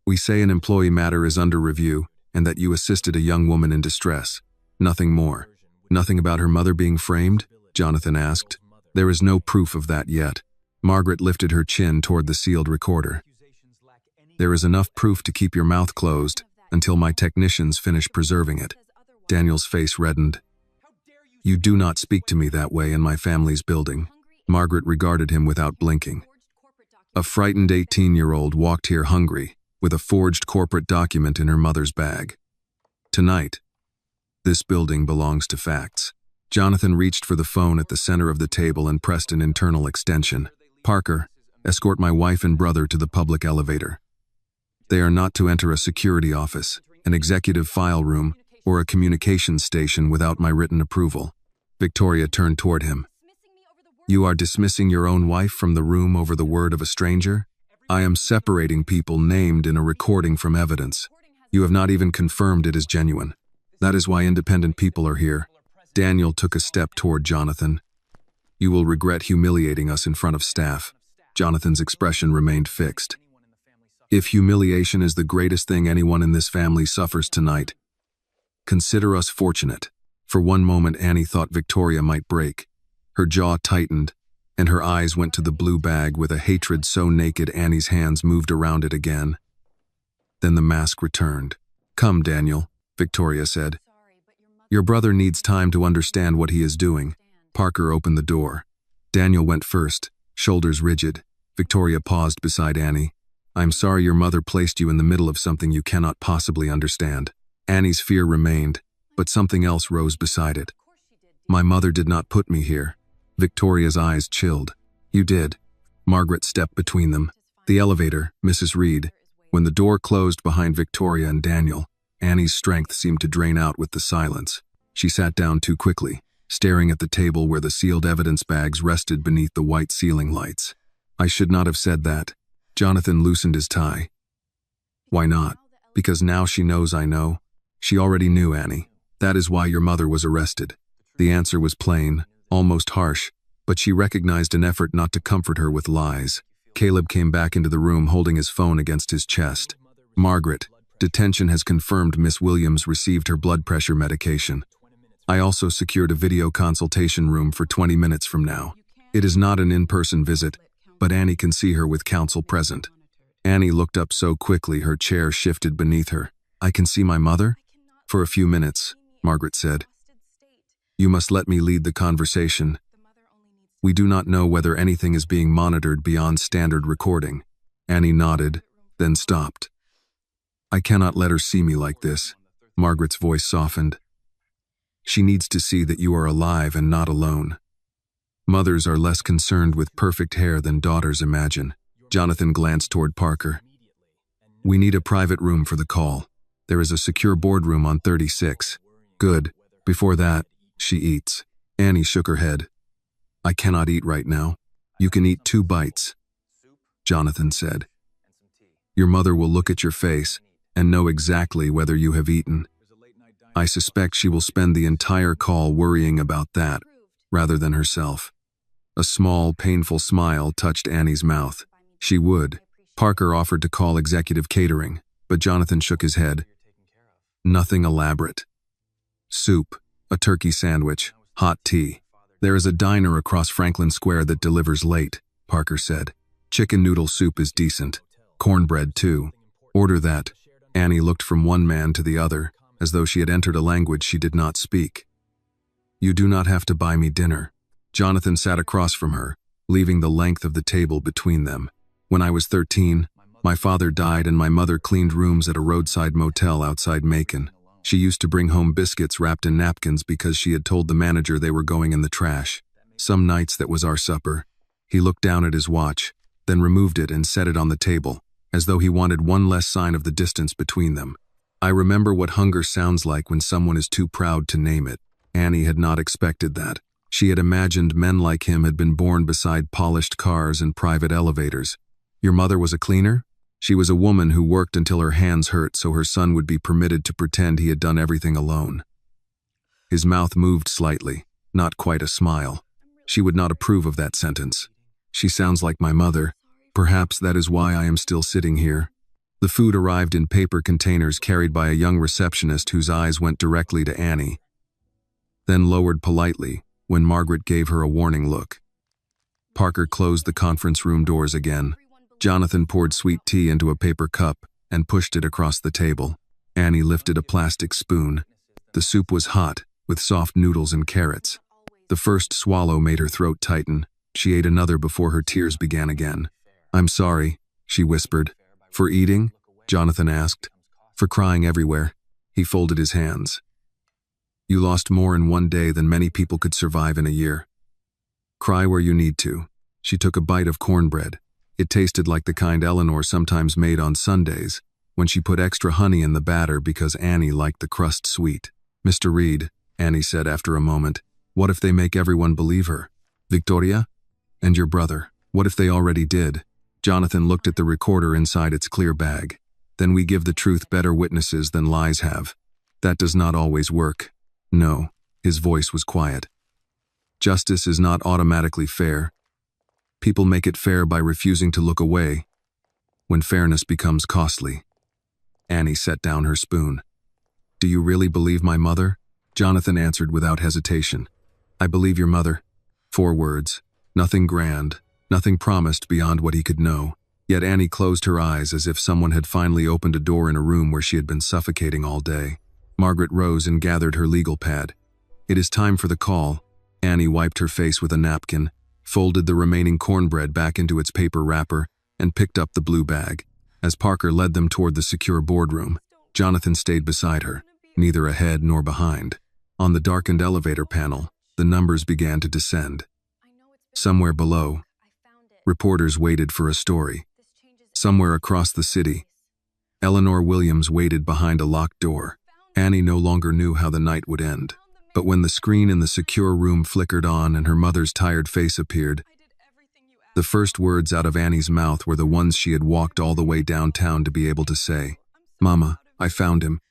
We say an employee matter is under review and that you assisted a young woman in distress. Nothing more. Nothing about her mother being framed? Jonathan asked. There is no proof of that yet. Margaret lifted her chin toward the sealed recorder. There is enough proof to keep your mouth closed until my technicians finish preserving it. Daniel's face reddened. You do not speak to me that way in my family's building. Margaret regarded him without blinking. A frightened 18-year-old walked here hungry, with a forged corporate document in her mother's bag. Tonight, this building belongs to facts. Jonathan reached for the phone at the center of the table and pressed an internal extension. Parker, escort my wife and brother to the public elevator. They are not to enter a security office, an executive file room, or a communications station without my written approval. Victoria turned toward him. You are dismissing your own wife from the room over the word of a stranger? I am separating people named in a recording from evidence. You have not even confirmed it is genuine. That is why independent people are here. Daniel took a step toward Jonathan. You will regret humiliating us in front of staff. Jonathan's expression remained fixed. If humiliation is the greatest thing anyone in this family suffers tonight, consider us fortunate. For one moment, Annie thought Victoria might break. Her jaw tightened, and her eyes went to the blue bag with a hatred so naked Annie's hands moved around it again. Then the mask returned. "Come, Daniel," Victoria said. "Your brother needs time to understand what he is doing." Parker opened the door. Daniel went first, shoulders rigid. Victoria paused beside Annie. "I'm sorry your mother placed you in the middle of something you cannot possibly understand." Annie's fear remained, but something else rose beside it. "My mother did not put me here." Victoria's eyes chilled. "You did." Margaret stepped between them. The elevator, Mrs. Reed. When the door closed behind Victoria and Daniel, Annie's strength seemed to drain out with the silence. She sat down too quickly, staring at the table where the sealed evidence bags rested beneath the white ceiling lights. "I should not have said that." Jonathan loosened his tie. "Why not?" "Because now she knows I know." "She already knew, Annie. That is why your mother was arrested." The answer was plain, almost harsh, but she recognized an effort not to comfort her with lies. Caleb came back into the room holding his phone against his chest. "Margaret, detention has confirmed Miss Williams received her blood pressure medication. I also secured a video consultation room for 20 minutes from now. It is not an in-person visit, but Annie can see her with counsel present." Annie looked up so quickly her chair shifted beneath her. "I can see my mother?" "For a few minutes," Margaret said. "You must let me lead the conversation. We do not know whether anything is being monitored beyond standard recording." Annie nodded, then stopped. "I cannot let her see me like this." Margaret's voice softened. "She needs to see that you are alive and not alone. Mothers are less concerned with perfect hair than daughters imagine." Jonathan glanced toward Parker. "We need a private room for the call. There is a secure boardroom on 36. "Good. Before that, she eats." Annie shook her head. "I cannot eat right now." "You can eat 2 bites," Jonathan said. "Your mother will look at your face and know exactly whether you have eaten. I suspect she will spend the entire call worrying about that, rather than herself." A small, painful smile touched Annie's mouth. She would. Parker offered to call executive catering, but Jonathan shook his head. "Nothing elaborate. Soup, a turkey sandwich, hot tea. There is a diner across Franklin Square that delivers late," Parker said. "Chicken noodle soup is decent. Cornbread, too. Order that." Annie looked from one man to the other, as though she had entered a language she did not speak. "You do not have to buy me dinner." Jonathan sat across from her, leaving the length of the table between them. "When I was 13, my father died and my mother cleaned rooms at a roadside motel outside Macon. She used to bring home biscuits wrapped in napkins because she had told the manager they were going in the trash. Some nights that was our supper." He looked down at his watch, then removed it and set it on the table, as though he wanted one less sign of the distance between them. "I remember what hunger sounds like when someone is too proud to name it." Annie had not expected that. She had imagined men like him had been born beside polished cars and private elevators. "Your mother was a cleaner?" "She was a woman who worked until her hands hurt so her son would be permitted to pretend he had done everything alone." His mouth moved slightly, not quite a smile. She would not approve of that sentence. "She sounds like my mother. Perhaps that is why I am still sitting here." The food arrived in paper containers carried by a young receptionist whose eyes went directly to Annie, then lowered politely when Margaret gave her a warning look. Parker closed the conference room doors again. Jonathan poured sweet tea into a paper cup and pushed it across the table. Annie lifted a plastic spoon. The soup was hot, with soft noodles and carrots. The first swallow made her throat tighten. She ate another before her tears began again. "I'm sorry," she whispered. "For eating?" Jonathan asked. "For crying everywhere." He folded his hands. "You lost more in one day than many people could survive in a year. Cry where you need to." She took a bite of cornbread. It tasted like the kind Eleanor sometimes made on Sundays, when she put extra honey in the batter because Annie liked the crust sweet. "Mr. Reed," Annie said after a moment, "what if they make everyone believe her? Victoria? And your brother? What if they already did?" Jonathan looked at the recorder inside its clear bag. "Then we give the truth better witnesses than lies have. That does not always work." "No." His voice was quiet. "Justice is not automatically fair. People make it fair by refusing to look away when fairness becomes costly. Annie set down her spoon. Do you really believe my mother? Jonathan answered without hesitation. I believe your mother. 4 words. Nothing grand, nothing promised beyond what he could know. Yet Annie closed her eyes as if someone had finally opened a door in a room where she had been suffocating all day. Margaret rose and gathered her legal pad. It is time for the call. Annie wiped her face with a napkin, folded the remaining cornbread back into its paper wrapper, and picked up the blue bag. As Parker led them toward the secure boardroom, Jonathan stayed beside her, neither ahead nor behind. On the darkened elevator panel, the numbers began to descend. Somewhere below, reporters waited for a story. Somewhere across the city, Eleanor Williams waited behind a locked door. Annie no longer knew how the night would end. But when the screen in the secure room flickered on and her mother's tired face appeared, the first words out of Annie's mouth were the ones she had walked all the way downtown to be able to say. Mama, I found him.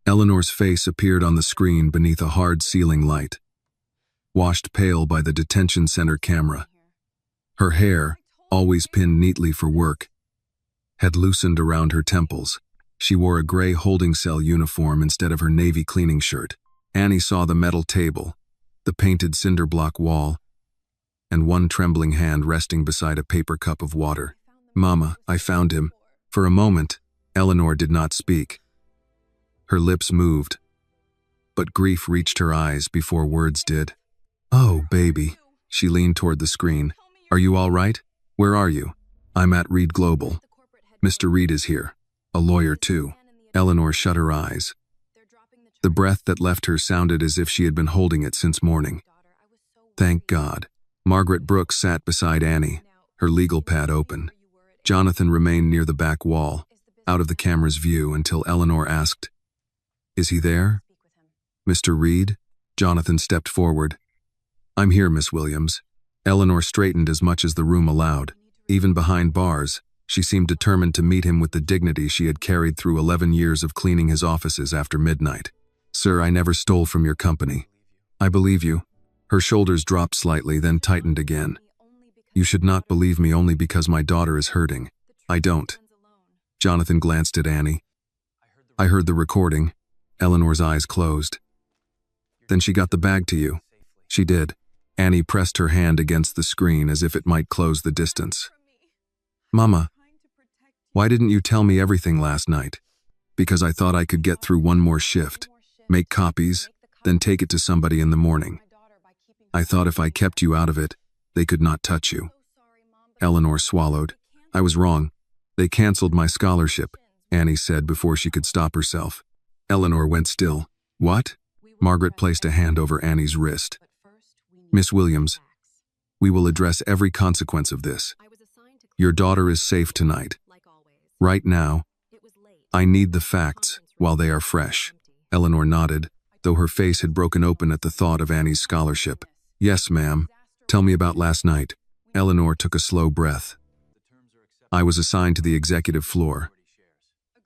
Eleanor's face appeared on the screen beneath a hard ceiling light, washed pale by the detention center camera. Her hair, always pinned neatly for work, had loosened around her temples. She wore a gray holding cell uniform instead of her navy cleaning shirt. Annie saw the metal table, the painted cinder block wall, and one trembling hand resting beside a paper cup of water. Mama, I found him. For a moment, Eleanor did not speak. Her lips moved, but grief reached her eyes before words did. Oh, baby. She leaned toward the screen. Are you all right? Where are you? I'm at Reed Global. Mr. Reed is here. A lawyer, too. Eleanor shut her eyes. The breath that left her sounded as if she had been holding it since morning. Thank God. Margaret Brooks sat beside Annie, her legal pad open. Jonathan remained near the back wall, out of the camera's view, until Eleanor asked, Is he there? Mr. Reed? Jonathan stepped forward. I'm here, Miss Williams. Eleanor straightened as much as the room allowed. Even behind bars, she seemed determined to meet him with the dignity she had carried through 11 years of cleaning his offices after midnight. Sir, I never stole from your company. I believe you. Her shoulders dropped slightly, then tightened again. You should not believe me only because my daughter is hurting. I don't. Jonathan glanced at Annie. I heard the recording. Eleanor's eyes closed. Then she got the bag to you. She did. Annie pressed her hand against the screen as if it might close the distance. Mama, why didn't you tell me everything last night? Because I thought I could get through one more shift, make copies, then take it to somebody in the morning. I thought if I kept you out of it, they could not touch you. Eleanor swallowed. I was wrong. They canceled my scholarship, Annie said before she could stop herself. Eleanor went still. What? Margaret placed a hand over Annie's wrist. Miss Williams, we will address every consequence of this. Your daughter is safe tonight. Right now, I need the facts while they are fresh. Eleanor nodded, though her face had broken open at the thought of Annie's scholarship. Yes, ma'am. Tell me about last night. Eleanor took a slow breath. I was assigned to the executive floor.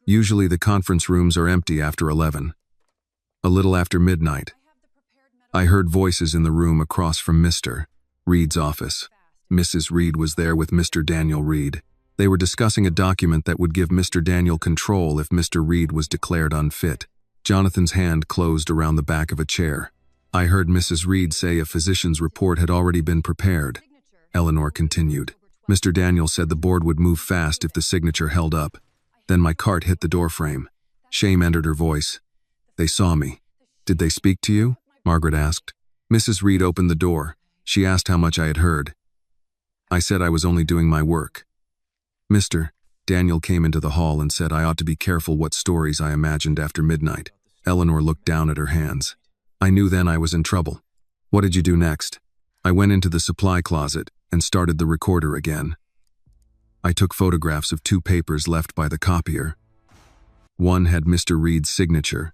Usually the conference rooms are empty after 11. A little after midnight, I heard voices in the room across from Mr. Reed's office. Mrs. Reed was there with Mr. Daniel Reed. They were discussing a document that would give Mr. Daniel control if Mr. Reed was declared unfit. Jonathan's hand closed around the back of a chair. I heard Mrs. Reed say a physician's report had already been prepared. Eleanor continued. Mr. Daniel said the board would move fast if the signature held up. Then my cart hit the doorframe. Shame entered her voice. They saw me. Did they speak to you? Margaret asked. Mrs. Reed opened the door. She asked how much I had heard. I said I was only doing my work. Mr. Daniel came into the hall and said I ought to be careful what stories I imagined after midnight. Eleanor looked down at her hands. I knew then I was in trouble. What did you do next? I went into the supply closet and started the recorder again. I took photographs of 2 papers left by the copier. One had Mr. Reed's signature.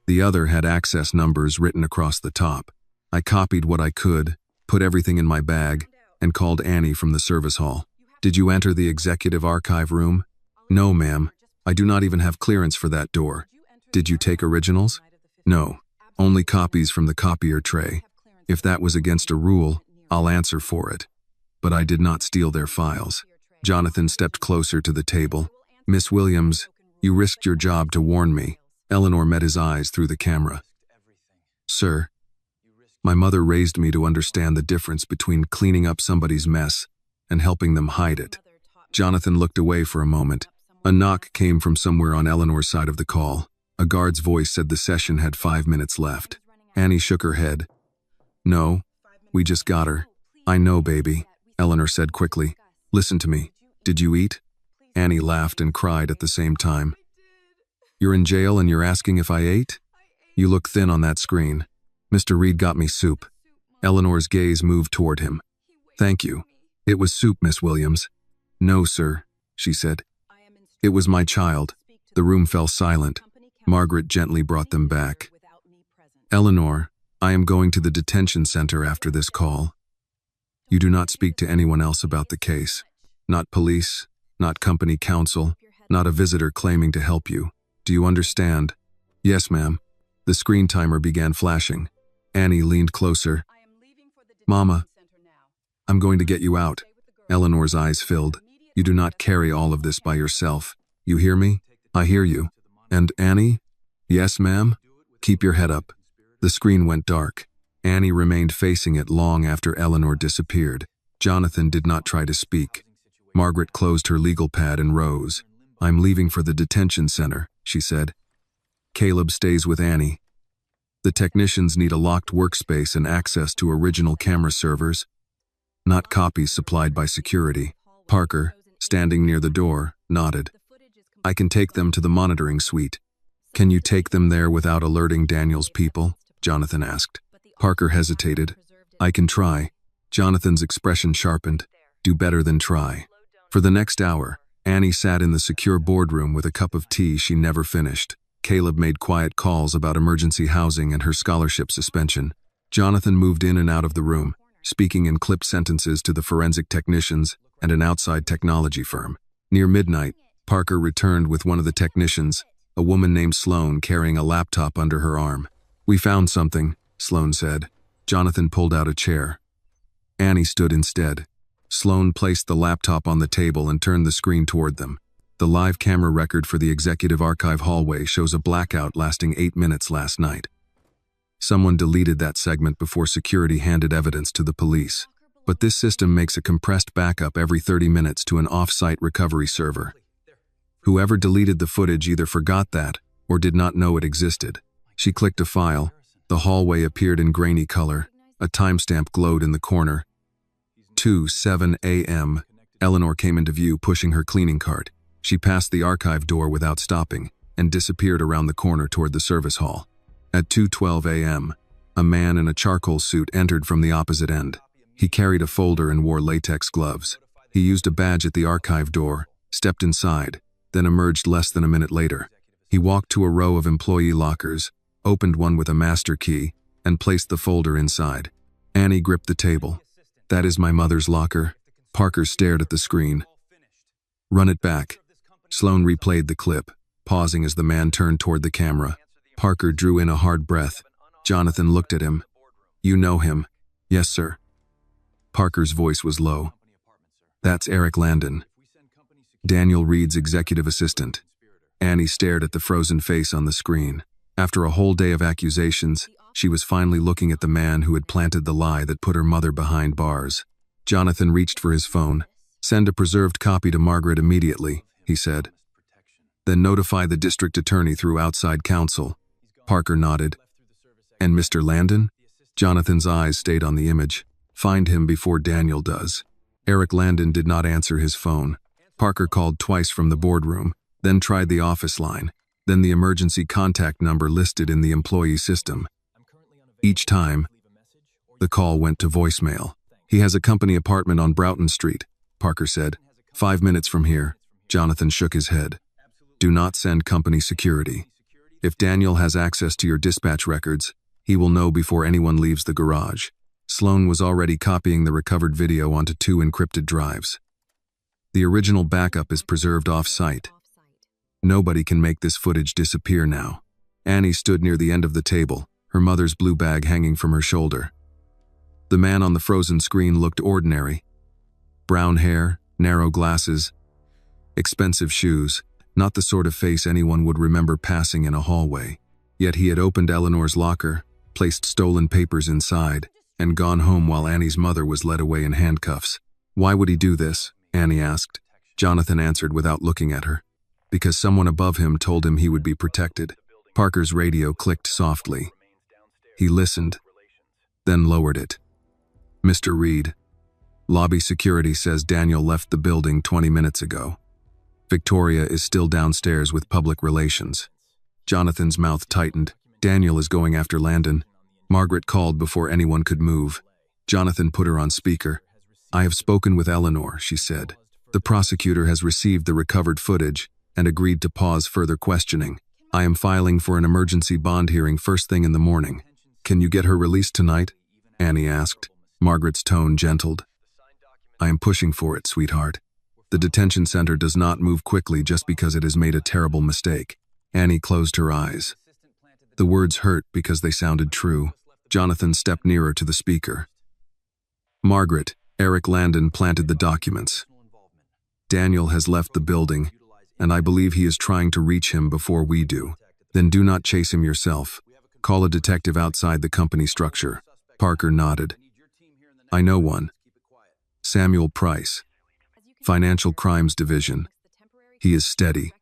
The other had access numbers written across the top. I copied what I could, put everything in my bag, and called Annie from the service hall. Did you enter the executive archive room? No, ma'am. I do not even have clearance for that door. Did you take originals? No. Only copies from the copier tray. If that was against a rule, I'll answer for it. but I did not steal their files. Jonathan stepped closer to the table. Miss Williams, you risked your job to warn me. Eleanor met his eyes through the camera. Sir, my mother raised me to understand the difference between cleaning up somebody's mess and helping them hide it. Jonathan looked away for a moment. A knock came from somewhere on Eleanor's side of the call. A guard's voice said the session had 5 minutes left. Annie shook her head. No, we just got her. I know, baby, Eleanor said quickly. Listen to me. Did you eat? Annie laughed and cried at the same time. You're in jail and you're asking if I ate? You look thin on that screen. Mr. Reed got me soup. Eleanor's gaze moved toward him. Thank you. It was soup, Miss Williams. No, sir, she said. It was my child. The room fell silent. Margaret gently brought them back. Eleanor, I am going to the detention center after this call. You do not speak to anyone else about the case. Not police, not company counsel, not a visitor claiming to help you. Do you understand? Yes, ma'am. The screen timer began flashing. Annie leaned closer. Mama, I'm going to get you out. Eleanor's eyes filled. You do not carry all of this by yourself. You hear me? I hear you. And Annie? Yes, ma'am? Keep your head up. The screen went dark. Annie remained facing it long after Eleanor disappeared. Jonathan did not try to speak. Margaret closed her legal pad and rose. I'm leaving for the detention center, she said. Caleb stays with Annie. The technicians need a locked workspace and access to original camera servers, not copies supplied by security. Parker, standing near the door, nodded. I can take them to the monitoring suite. Can you take them there without alerting Daniel's people? Jonathan asked. Parker hesitated. I can try. Jonathan's expression sharpened. Do better than try. For the next hour, Annie sat in the secure boardroom with a cup of tea she never finished. Caleb made quiet calls about emergency housing and her scholarship suspension. Jonathan moved in and out of the room, speaking in clipped sentences to the forensic technicians and an outside technology firm. Near midnight, Parker returned with one of the technicians, a woman named Sloan carrying a laptop under her arm. We found something, Sloan said. Jonathan pulled out a chair. Annie stood instead. Sloan placed the laptop on the table and turned the screen toward them. The live camera record for the executive archive hallway shows a blackout lasting 8 minutes last night. Someone deleted that segment before security handed evidence to the police. But this system makes a compressed backup every 30 minutes to an off-site recovery server. Whoever deleted the footage either forgot that or did not know it existed. She clicked a file. The hallway appeared in grainy color. A timestamp glowed in the corner. 2:07 a.m. Eleanor came into view pushing her cleaning cart. She passed the archive door without stopping and disappeared around the corner toward the service hall. At 2:12 a.m., a man in a charcoal suit entered from the opposite end. He carried a folder and wore latex gloves. He used a badge at the archive door, stepped inside, then emerged less than a minute later. He walked to a row of employee lockers, opened one with a master key, and placed the folder inside. Annie gripped the table. That is my mother's locker. Parker stared at the screen. Run it back. Sloan replayed the clip, pausing as the man turned toward the camera. Parker drew in a hard breath. Jonathan looked at him. You know him? Yes, sir. Parker's voice was low. That's Eric Landon, Daniel Reed's executive assistant. Annie stared at the frozen face on the screen. After a whole day of accusations, she was finally looking at the man who had planted the lie that put her mother behind bars. Jonathan reached for his phone. Send a preserved copy to Margaret immediately, he said. Then notify the district attorney through outside counsel. Parker nodded. And Mr. Landon? Jonathan's eyes stayed on the image. Find him before Daniel does. Eric Landon did not answer his phone. Parker called twice from the boardroom, then tried the office line, then the emergency contact number listed in the employee system. Each time, the call went to voicemail. He has a company apartment on Broughton Street, Parker said. 5 minutes from here. Jonathan shook his head. Do not send company security. If Daniel has access to your dispatch records, he will know before anyone leaves the garage. Sloan was already copying the recovered video onto 2 encrypted drives. The original backup is preserved off-site. Nobody can make this footage disappear now. Annie stood near the end of the table, her mother's blue bag hanging from her shoulder. The man on the frozen screen looked ordinary. Brown hair, narrow glasses, expensive shoes, not the sort of face anyone would remember passing in a hallway. Yet he had opened Eleanor's locker, placed stolen papers inside, and gone home while Annie's mother was led away in handcuffs. Why would he do this? Annie asked. Jonathan answered without looking at her. Because someone above him told him he would be protected. Parker's radio clicked softly. He listened, then lowered it. Mr. Reed, lobby security says Daniel left the building 20 minutes ago. Victoria is still downstairs with public relations. Jonathan's mouth tightened. Daniel is going after Landon. Margaret called before anyone could move. Jonathan put her on speaker. I have spoken with Eleanor, she said. The prosecutor has received the recovered footage and agreed to pause further questioning. I am filing for an emergency bond hearing first thing in the morning. Can you get her released tonight? Annie asked. Margaret's tone gentled. I am pushing for it, sweetheart. The detention center does not move quickly just because it has made a terrible mistake. Annie closed her eyes. The words hurt because they sounded true. Jonathan stepped nearer to the speaker. Margaret, Eric Landon planted the documents. Daniel has left the building, and I believe he is trying to reach him before we do. Then do not chase him yourself. Call a detective outside the company structure. Parker nodded. I know one. Samuel Price. Financial Crimes Division. He is steady,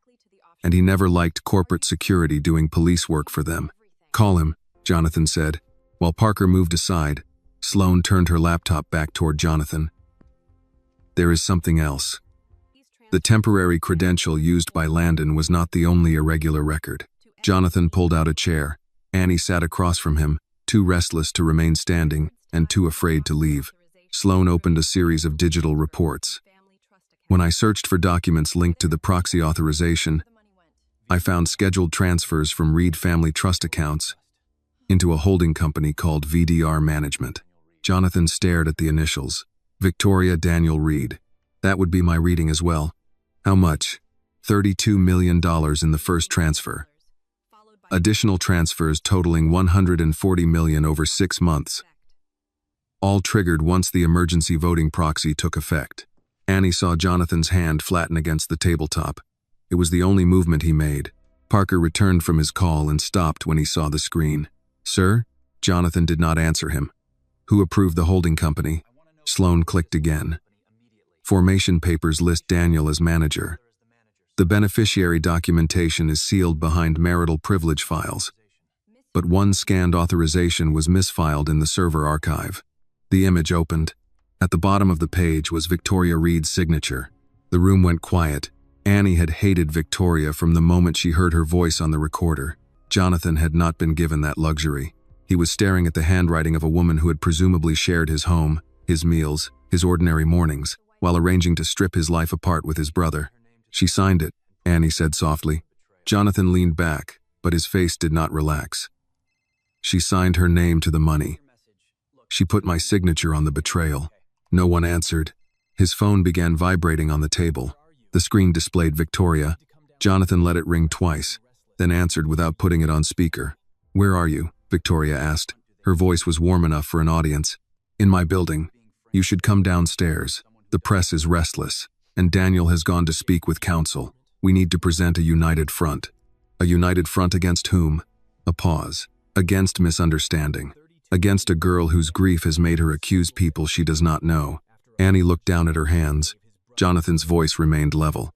and he never liked corporate security doing police work for them. Call him, Jonathan said. While Parker moved aside, Sloane turned her laptop back toward Jonathan. There is something else. The temporary credential used by Landon was not the only irregular record. Jonathan pulled out a chair. Annie sat across from him, too restless to remain standing and too afraid to leave. Sloane opened a series of digital reports. When I searched for documents linked to the proxy authorization, I found scheduled transfers from Reed family trust accounts into a holding company called VDR Management. Jonathan stared at the initials. Victoria Daniel Reed. That would be my reading as well. How much? $32 million in the first transfer. Additional transfers totaling $140 million over 6 months. All triggered once the emergency voting proxy took effect. Annie saw Jonathan's hand flatten against the tabletop. It was the only movement he made. Parker returned from his call and stopped when he saw the screen. Sir? Jonathan did not answer him. Who approved the holding company? Sloane clicked again. Formation papers list Daniel as manager. The beneficiary documentation is sealed behind marital privilege files. But one scanned authorization was misfiled in the server archive. The image opened. At the bottom of the page was Victoria Reed's signature. The room went quiet. Annie had hated Victoria from the moment she heard her voice on the recorder. Jonathan had not been given that luxury. He was staring at the handwriting of a woman who had presumably shared his home, his meals, his ordinary mornings, while arranging to strip his life apart with his brother. She signed it, Annie said softly. Jonathan leaned back, but his face did not relax. She signed her name to the money. She put my signature on the betrayal. No one answered. His phone began vibrating on the table. The screen displayed Victoria. Jonathan let it ring twice, then answered without putting it on speaker. Where are you? Victoria asked. Her voice was warm enough for an audience. In my building. You should come downstairs. The press is restless, and Daniel has gone to speak with counsel. We need to present a united front. A united front against whom? A pause. Against misunderstanding. Against a girl whose grief has made her accuse people she does not know. Annie looked down at her hands. Jonathan's voice remained level.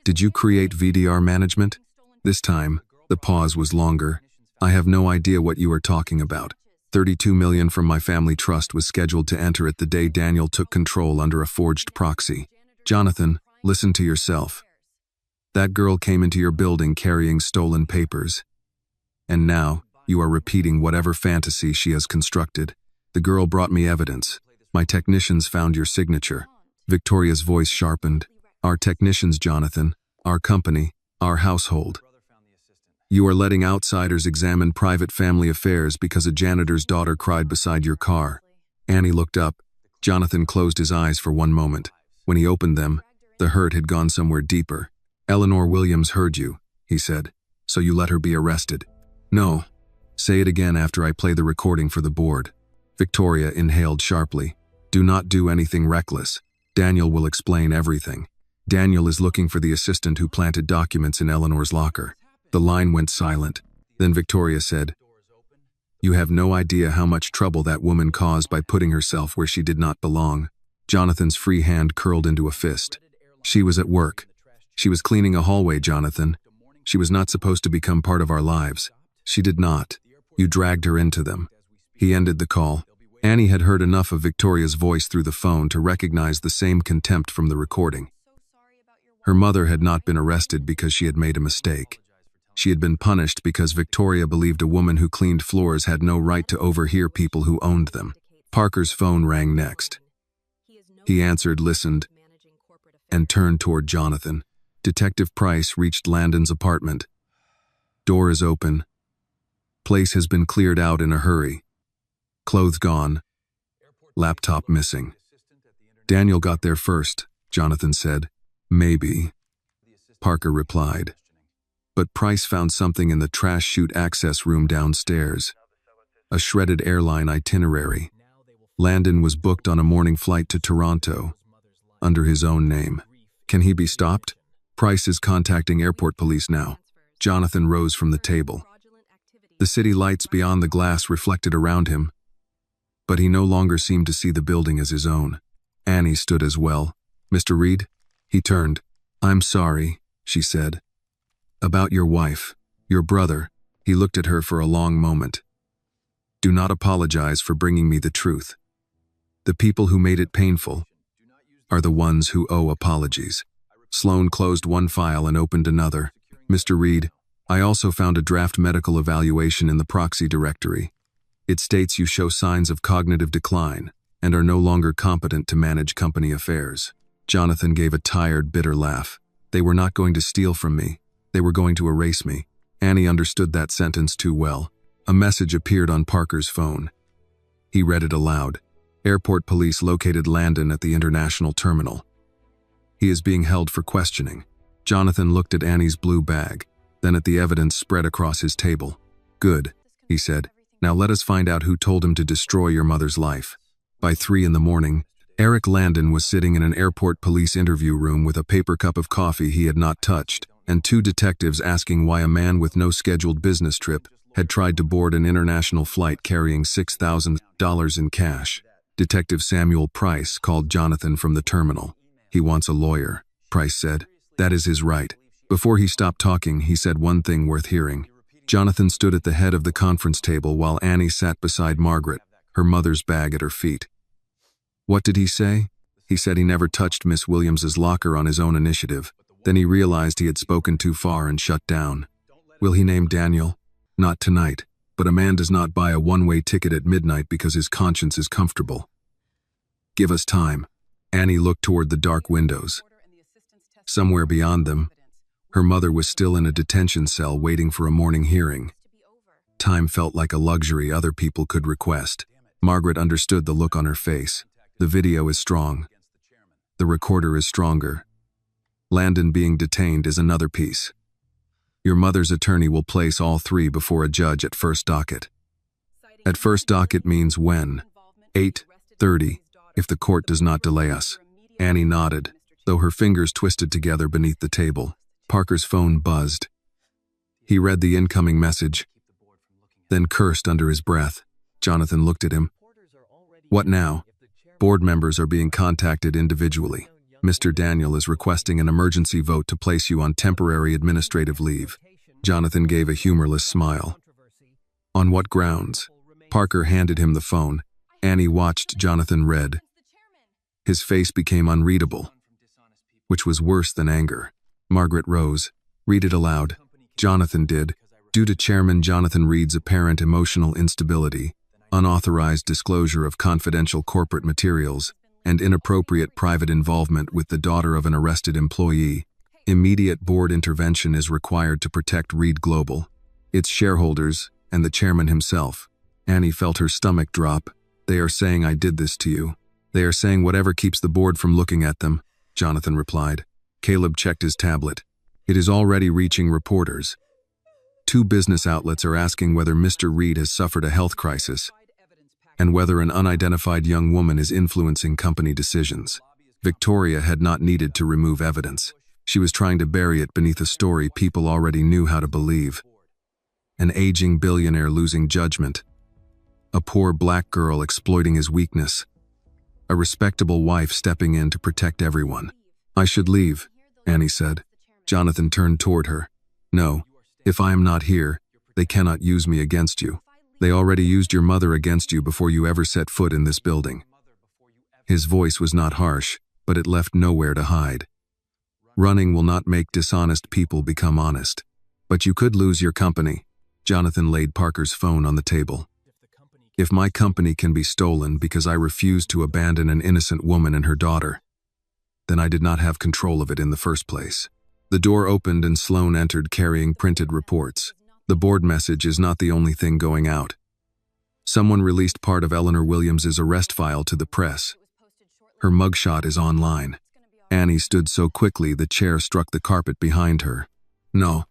Did you create VDR Management? This time, the pause was longer. I have no idea what you are talking about. $32 million from my family trust was scheduled to enter it the day Daniel took control under a forged proxy. Jonathan, listen to yourself. That girl came into your building carrying stolen papers. And now, you are repeating whatever fantasy she has constructed. The girl brought me evidence. My technicians found your signature. Victoria's voice sharpened. Our technicians, Jonathan. Our company. Our household. You are letting outsiders examine private family affairs because a janitor's daughter cried beside your car. Annie looked up. Jonathan closed his eyes for one moment. When he opened them, the hurt had gone somewhere deeper. Eleanor Williams heard you, he said. So you let her be arrested. No. Say it again after I play the recording for the board. Victoria inhaled sharply. Do not do anything reckless. Daniel will explain everything. Daniel is looking for the assistant who planted documents in Eleanor's locker. The line went silent. Then Victoria said, "You have no idea how much trouble that woman caused by putting herself where she did not belong." Jonathan's free hand curled into a fist. "She was at work. She was cleaning a hallway, Jonathan. She was not supposed to become part of our lives. She did not. You dragged her into them." He ended the call. Annie had heard enough of Victoria's voice through the phone to recognize the same contempt from the recording. Her mother had not been arrested because she had made a mistake. She had been punished because Victoria believed a woman who cleaned floors had no right to overhear people who owned them. Parker's phone rang next. He answered, listened, and turned toward Jonathan. Detective Price reached Landon's apartment. "Door is open. Place has been cleared out in a hurry. Clothes gone. Laptop missing." "Daniel got there first," Jonathan said. "Maybe," Parker replied. But Price found something in the trash chute access room downstairs. A shredded airline itinerary. Landon was booked on a morning flight to Toronto, under his own name. Can he be stopped? Price is contacting airport police now. Jonathan rose from the table. The city lights beyond the glass reflected around him, but he no longer seemed to see the building as his own. Annie stood as well. "Mr. Reed?" He turned. "I'm sorry," she said. "About your wife, your brother." He looked at her for a long moment. "Do not apologize for bringing me the truth. The people who made it painful are the ones who owe apologies." Sloan closed one file and opened another. "Mr. Reed, I also found a draft medical evaluation in the proxy directory. It states you show signs of cognitive decline and are no longer competent to manage company affairs." Jonathan gave a tired, bitter laugh. "They were not going to steal from me. They were going to erase me." Annie understood that sentence too well. A message appeared on Parker's phone. He read it aloud. "Airport police located Landon at the international terminal. He is being held for questioning." Jonathan looked at Annie's blue bag, then at the evidence spread across his table. "Good," he said. "Now let us find out who told him to destroy your mother's life." By 3 a.m, Eric Landon was sitting in an airport police interview room with a paper cup of coffee he had not touched, and 2 detectives asking why a man with no scheduled business trip had tried to board an international flight carrying $6,000 in cash. Detective Samuel Price called Jonathan from the terminal. "He wants a lawyer," Price said. "That is his right." Before he stopped talking, he said one thing worth hearing. Jonathan stood at the head of the conference table while Annie sat beside Margaret, her mother's bag at her feet. "What did he say?" "He said he never touched Miss Williams's locker on his own initiative. Then he realized he had spoken too far and shut down." "Will he name Daniel?" "Not tonight, but a man does not buy a one-way ticket at midnight because his conscience is comfortable. Give us time." Annie looked toward the dark windows. Somewhere beyond them, her mother was still in a detention cell waiting for a morning hearing. Time felt like a luxury other people could request. Margaret understood the look on her face. The video is strong. The recorder is stronger. Landon being detained is another piece. Your mother's attorney will place all 3 before a judge at first docket. At first docket means when? 8:30, if the court does not delay us. Annie nodded, though her fingers twisted together beneath the table. Parker's phone buzzed. He read the incoming message, then cursed under his breath. Jonathan looked at him. "What now?" "Board members are being contacted individually. Mr. Daniel is requesting an emergency vote to place you on temporary administrative leave." Jonathan gave a humorless smile. "On what grounds?" Parker handed him the phone. Annie watched. Jonathan read. His face became unreadable, which was worse than anger. Margaret rose. "Read it aloud." Jonathan did. "Due to Chairman Jonathan Reed's apparent emotional instability, unauthorized disclosure of confidential corporate materials, and inappropriate private involvement with the daughter of an arrested employee, immediate board intervention is required to protect Reed Global, its shareholders, and the chairman himself." Annie felt her stomach drop. "They are saying I did this to you. They are saying whatever keeps the board from looking at them," Jonathan replied. Caleb checked his tablet. "It is already reaching reporters. 2 business outlets are asking whether Mr. Reed has suffered a health crisis and whether an unidentified young woman is influencing company decisions." Victoria had not needed to remove evidence. She was trying to bury it beneath a story people already knew how to believe. An aging billionaire losing judgment. A poor black girl exploiting his weakness. A respectable wife stepping in to protect everyone. "I should leave," Annie said. Jonathan turned toward her. "No, if I am not here, they cannot use me against you. They already used your mother against you before you ever set foot in this building." His voice was not harsh, but it left nowhere to hide. "Running will not make dishonest people become honest. But you could lose your company." Jonathan laid Parker's phone on the table. "If my company can be stolen because I refused to abandon an innocent woman and her daughter, then I did not have control of it in the first place." The door opened and Sloan entered carrying printed reports. "The board message is not the only thing going out. Someone released part of Eleanor Williams's arrest file to the press. Her mugshot is online." Annie stood so quickly the chair struck the carpet behind her. "No."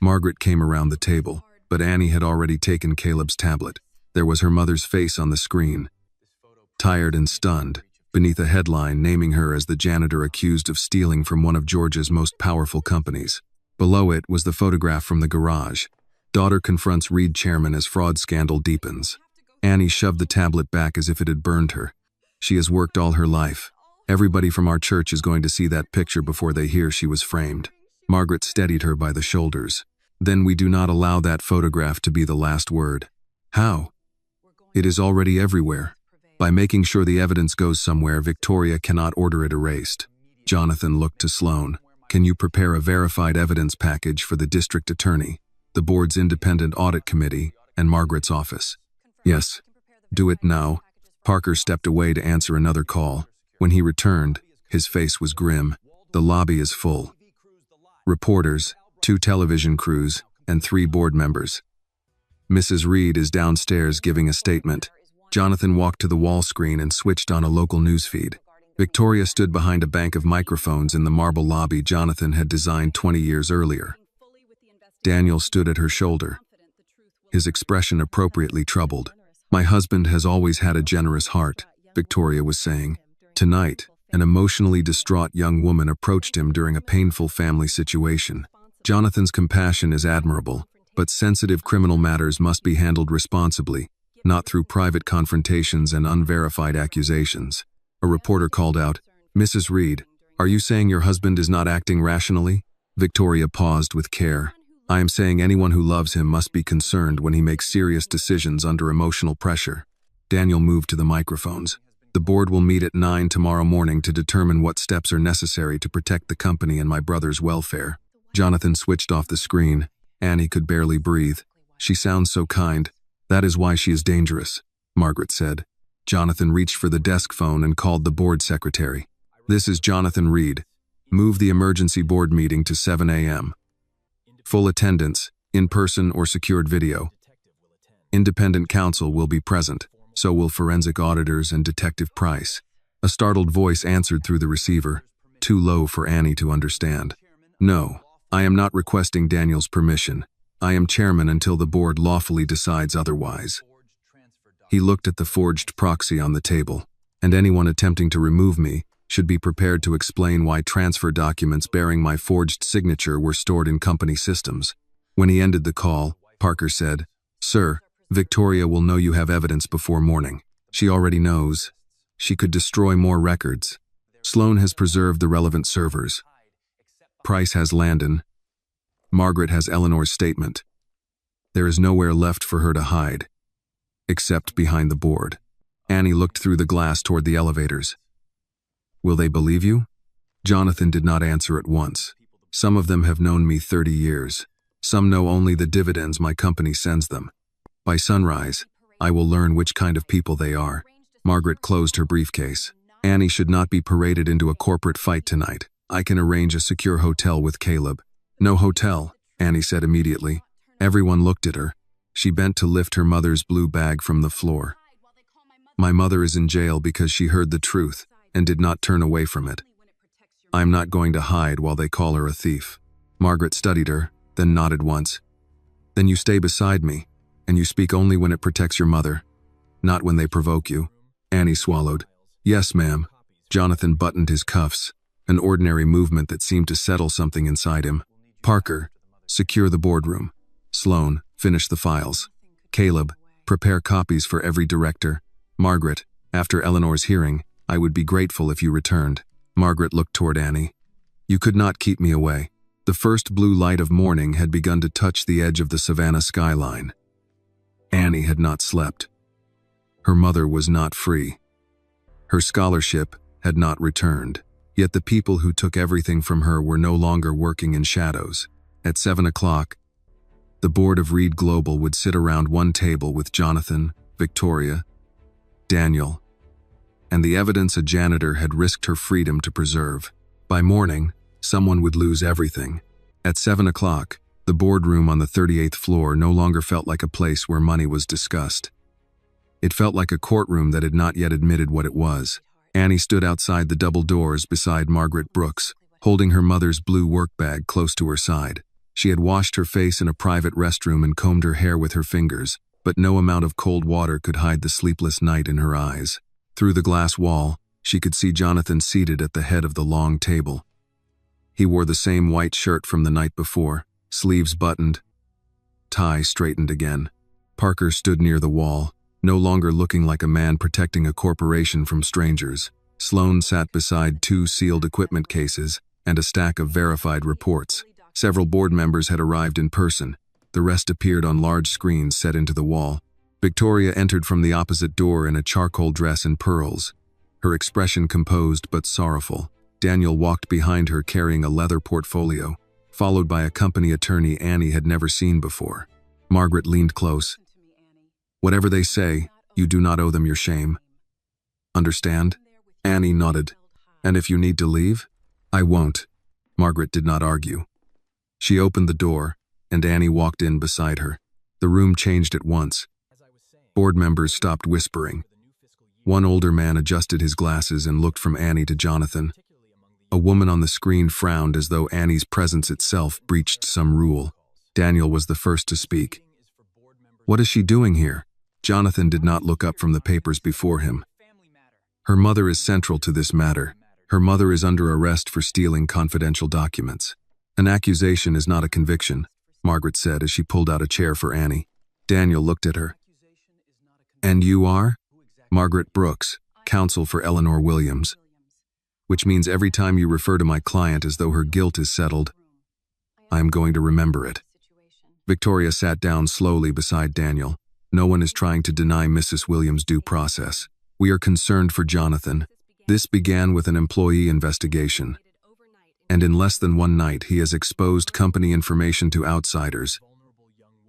Margaret came around the table, but Annie had already taken Caleb's tablet. There was her mother's face on the screen, tired and stunned, beneath a headline naming her as the janitor accused of stealing from one of Georgia's most powerful companies. Below it was the photograph from the garage. "Daughter confronts Reed chairman as fraud scandal deepens." Annie shoved the tablet back as if it had burned her. "She has worked all her life. Everybody from our church is going to see that picture before they hear she was framed." Margaret steadied her by the shoulders. "Then we do not allow that photograph to be the last word." "How?" "It is already everywhere. By making sure the evidence goes somewhere, Victoria cannot order it erased." Jonathan looked to Sloan. "Can you prepare a verified evidence package for the district attorney, the board's independent audit committee, and Margaret's office?" "Yes." "Do it now." Parker stepped away to answer another call. When he returned, his face was grim. "The lobby is full. Reporters, 2 television crews, and 3 board members. Mrs. Reed is downstairs giving a statement." Jonathan walked to the wall screen and switched on a local news feed. Victoria stood behind a bank of microphones in the marble lobby Jonathan had designed 20 years earlier. Daniel stood at her shoulder, his expression appropriately troubled. "My husband has always had a generous heart," Victoria was saying. Tonight, an emotionally distraught young woman approached him during a painful family situation. "Jonathan's compassion is admirable, but sensitive criminal matters must be handled responsibly, not through private confrontations and unverified accusations." A reporter called out, "Mrs. Reed, are you saying your husband is not acting rationally?" Victoria paused with care. "I am saying anyone who loves him must be concerned when he makes serious decisions under emotional pressure." Daniel moved to the microphones. "The board will meet at 9 tomorrow morning to determine what steps are necessary to protect the company and my brother's welfare." Jonathan switched off the screen. Annie could barely breathe. "She sounds so kind. That is why she is dangerous," Margaret said. Jonathan reached for the desk phone and called the board secretary. "This is Jonathan Reed. Move the emergency board meeting to 7 a.m. Full attendance, in person or secured video. Independent counsel will be present, so will forensic auditors and Detective Price." A startled voice answered through the receiver, too low for Annie to understand. "No, I am not requesting Daniel's permission. I am chairman until the board lawfully decides otherwise." He looked at the forged proxy on the table, "And anyone attempting to remove me should be prepared to explain why transfer documents bearing my forged signature were stored in company systems." When he ended the call, Parker said, "Sir, Victoria will know you have evidence before morning. She already knows. She could destroy more records. Sloan has preserved the relevant servers. Price has Landon. Margaret has Eleanor's statement. There is nowhere left for her to hide, except behind the board." Annie looked through the glass toward the elevators. "Will they believe you?" Jonathan did not answer at once. "Some of them have known me 30 years. Some know only the dividends my company sends them. By sunrise, I will learn which kind of people they are." Margaret closed her briefcase. "Annie should not be paraded into a corporate fight tonight. I can arrange a secure hotel with Caleb." "No hotel," Annie said immediately. Everyone looked at her. She bent to lift her mother's blue bag from the floor. "My mother is in jail because she heard the truth and did not turn away from it. I am not going to hide while they call her a thief." Margaret studied her, then nodded once. "Then you stay beside me, and you speak only when it protects your mother, not when they provoke you." Annie swallowed. "Yes, ma'am." Jonathan buttoned his cuffs, an ordinary movement that seemed to settle something inside him. Parker, secure the boardroom. Sloan, finish the files. Caleb, prepare copies for every director. Margaret, after Eleanor's hearing, I would be grateful if you returned. Margaret looked toward Annie. You could not keep me away. The first blue light of morning had begun to touch the edge of the Savannah skyline. Annie had not slept. Her mother was not free. Her scholarship had not returned. Yet the people who took everything from her were no longer working in shadows. At 7 o'clock, the board of Reed Global would sit around one table with Jonathan, Victoria, Daniel, and the evidence a janitor had risked her freedom to preserve. By morning, someone would lose everything. At 7 o'clock, the boardroom on the 38th floor no longer felt like a place where money was discussed. It felt like a courtroom that had not yet admitted what it was. Annie stood outside the double doors beside Margaret Brooks, holding her mother's blue work bag close to her side. She had washed her face in a private restroom and combed her hair with her fingers, but no amount of cold water could hide the sleepless night in her eyes. Through the glass wall, she could see Jonathan seated at the head of the long table. He wore the same white shirt from the night before, sleeves buttoned, tie straightened again. Parker stood near the wall, no longer looking like a man protecting a corporation from strangers. Sloan sat beside two sealed equipment cases and a stack of verified reports. Several board members had arrived in person. The rest appeared on large screens set into the wall. Victoria entered from the opposite door in a charcoal dress and pearls, her expression composed but sorrowful. Daniel walked behind her carrying a leather portfolio, followed by a company attorney Annie had never seen before. Margaret leaned close. Whatever they say, you do not owe them your shame. Understand? Annie nodded. And if you need to leave? I won't. Margaret did not argue. She opened the door, and Annie walked in beside her. The room changed at once. Board members stopped whispering. One older man adjusted his glasses and looked from Annie to Jonathan. A woman on the screen frowned as though Annie's presence itself breached some rule. Daniel was the first to speak. What is she doing here? Jonathan did not look up from the papers before him. Her mother is central to this matter. Her mother is under arrest for stealing confidential documents. An accusation is not a conviction, Margaret said as she pulled out a chair for Annie. Daniel looked at her. And you are? Margaret Brooks, counsel for Eleanor Williams. Which means every time you refer to my client as though her guilt is settled, I am going to remember it. Victoria sat down slowly beside Daniel. No one is trying to deny Mrs. Williams due process. We are concerned for Jonathan. This began with an employee investigation. And in less than one night, he has exposed company information to outsiders,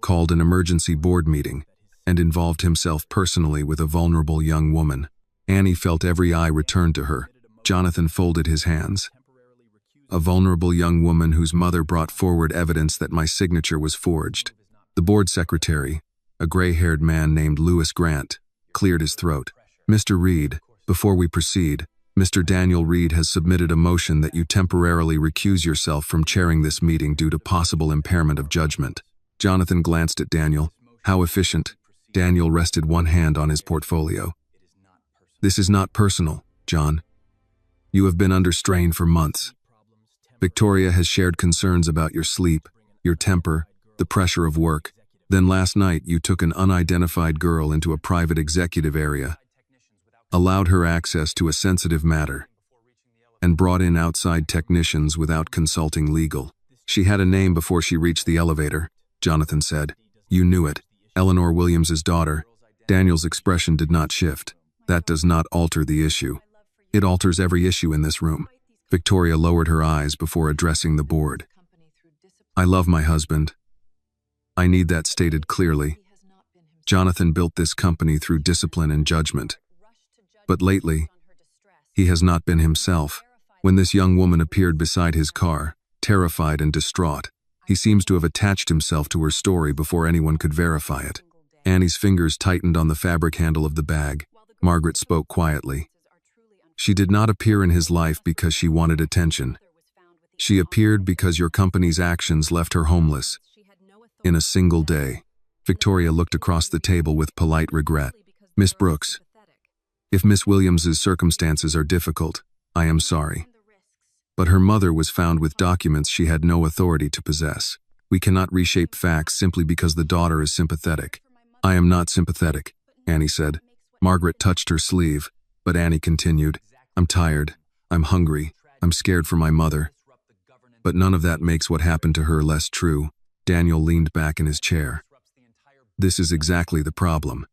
called an emergency board meeting, and involved himself personally with a vulnerable young woman. Annie felt every eye return to her. Jonathan folded his hands. A vulnerable young woman whose mother brought forward evidence that my signature was forged. The board secretary, a gray-haired man named Lewis Grant, cleared his throat. Mr. Reed, before we proceed, Mr. Daniel Reed has submitted a motion that you temporarily recuse yourself from chairing this meeting due to possible impairment of judgment. Jonathan glanced at Daniel. How efficient. Daniel rested one hand on his portfolio. This is not personal, John. You have been under strain for months. Victoria has shared concerns about your sleep, your temper, the pressure of work. Then last night you took an unidentified girl into a private executive area, allowed her access to a sensitive matter, and brought in outside technicians without consulting legal. She had a name before she reached the elevator, Jonathan said. You knew it. Eleanor Williams's daughter. Daniel's expression did not shift. That does not alter the issue. It alters every issue in this room. Victoria lowered her eyes before addressing the board. I love my husband. I need that stated clearly. Jonathan built this company through discipline and judgment. But lately, he has not been himself. When this young woman appeared beside his car, terrified and distraught, he seems to have attached himself to her story before anyone could verify it. Annie's fingers tightened on the fabric handle of the bag. Margaret spoke quietly. She did not appear in his life because she wanted attention. She appeared because your company's actions left her homeless. In a single day. Victoria looked across the table with polite regret. Miss Brooks, if Miss Williams's circumstances are difficult, I am sorry. But her mother was found with documents she had no authority to possess. We cannot reshape facts simply because the daughter is sympathetic. I am not sympathetic, Annie said. Margaret touched her sleeve, but Annie continued, I'm tired, I'm hungry, I'm scared for my mother. But none of that makes what happened to her less true. Daniel leaned back in his chair. This is exactly the problem.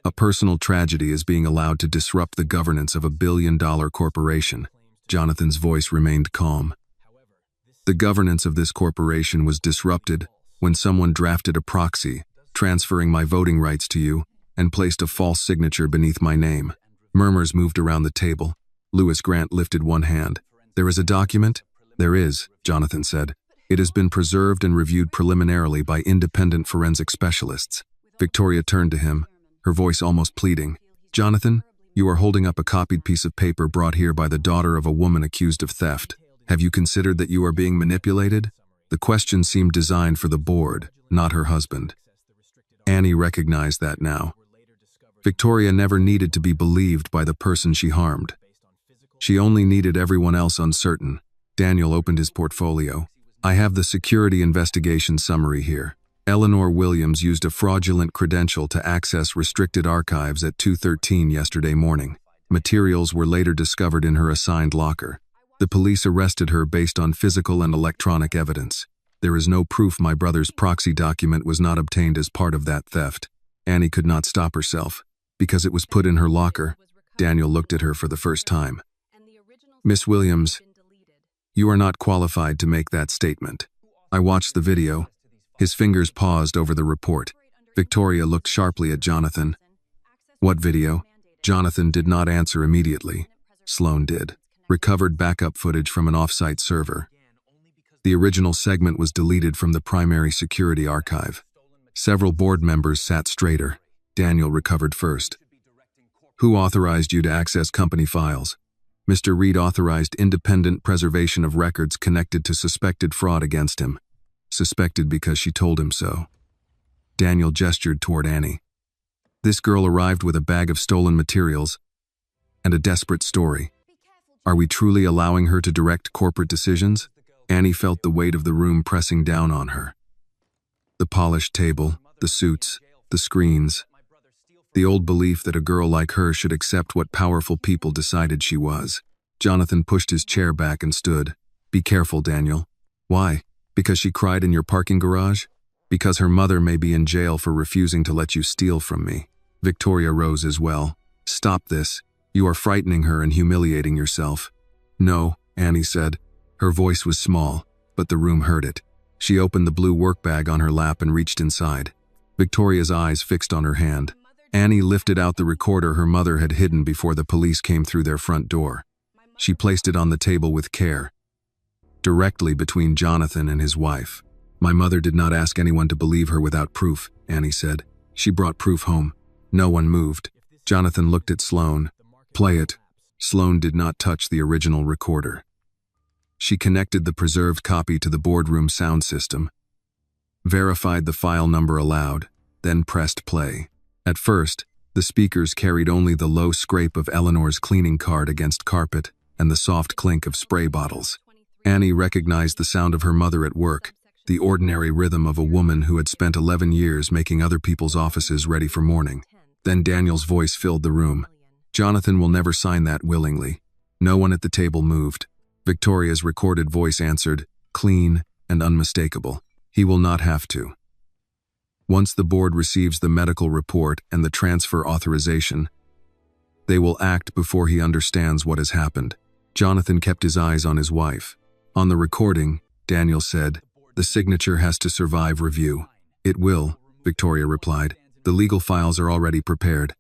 A personal tragedy is being allowed to disrupt the governance of a billion-dollar corporation. Jonathan's voice remained calm. The governance of this corporation was disrupted when someone drafted a proxy, transferring my voting rights to you, and placed a false signature beneath my name. Murmurs moved around the table. Lewis Grant lifted one hand. There is a document? There is, Jonathan said. It has been preserved and reviewed preliminarily by independent forensic specialists. Victoria turned to him, her voice almost pleading. Jonathan, you are holding up a copied piece of paper brought here by the daughter of a woman accused of theft. Have you considered that you are being manipulated? The question seemed designed for the board, not her husband. Annie recognized that now. Victoria never needed to be believed by the person she harmed. She only needed everyone else uncertain. Daniel opened his portfolio. I have the security investigation summary here. Eleanor Williams used a fraudulent credential to access restricted archives at 2:13 yesterday morning. Materials were later discovered in her assigned locker. The police arrested her based on physical and electronic evidence. There is no proof my brother's proxy document was not obtained as part of that theft. Annie could not stop herself. Because it was put in her locker, Daniel looked at her for the first time. Miss Williams, you are not qualified to make that statement. I watched the video. His fingers paused over the report. Victoria looked sharply at Jonathan. What video? Jonathan did not answer immediately. Sloan did. Recovered backup footage from an off-site server. The original segment was deleted from the primary security archive. Several board members sat straighter. Daniel recovered first. Who authorized you to access company files? Mr. Reed authorized independent preservation of records connected to suspected fraud against him. Suspected because she told him so. Daniel gestured toward Annie. This girl arrived with a bag of stolen materials and a desperate story. Are we truly allowing her to direct corporate decisions? Annie felt the weight of the room pressing down on her. The polished table, the suits, the screens. The old belief that a girl like her should accept what powerful people decided she was. Jonathan pushed his chair back and stood. Be careful, Daniel. Why? Because she cried in your parking garage? Because her mother may be in jail for refusing to let you steal from me. Victoria rose as well. Stop this. You are frightening her and humiliating yourself. No, Annie said. Her voice was small, but the room heard it. She opened the blue work bag on her lap and reached inside. Victoria's eyes fixed on her hand. Annie lifted out the recorder her mother had hidden before the police came through their front door. She placed it on the table with care, directly between Jonathan and his wife. My mother did not ask anyone to believe her without proof, Annie said. She brought proof home. No one moved. Jonathan looked at Sloan. Play it. Sloan did not touch the original recorder. She connected the preserved copy to the boardroom sound system, verified the file number aloud, then pressed play. At first, the speakers carried only the low scrape of Eleanor's cleaning cart against carpet and the soft clink of spray bottles. Annie recognized the sound of her mother at work, the ordinary rhythm of a woman who had spent 11 years making other people's offices ready for morning. Then Daniel's voice filled the room. Jonathan will never sign that willingly. No one at the table moved. Victoria's recorded voice answered, clean and unmistakable. He will not have to. Once the board receives the medical report and the transfer authorization, they will act before he understands what has happened. Jonathan kept his eyes on his wife. On the recording, Daniel said, the signature has to survive review. It will, Victoria replied. The legal files are already prepared.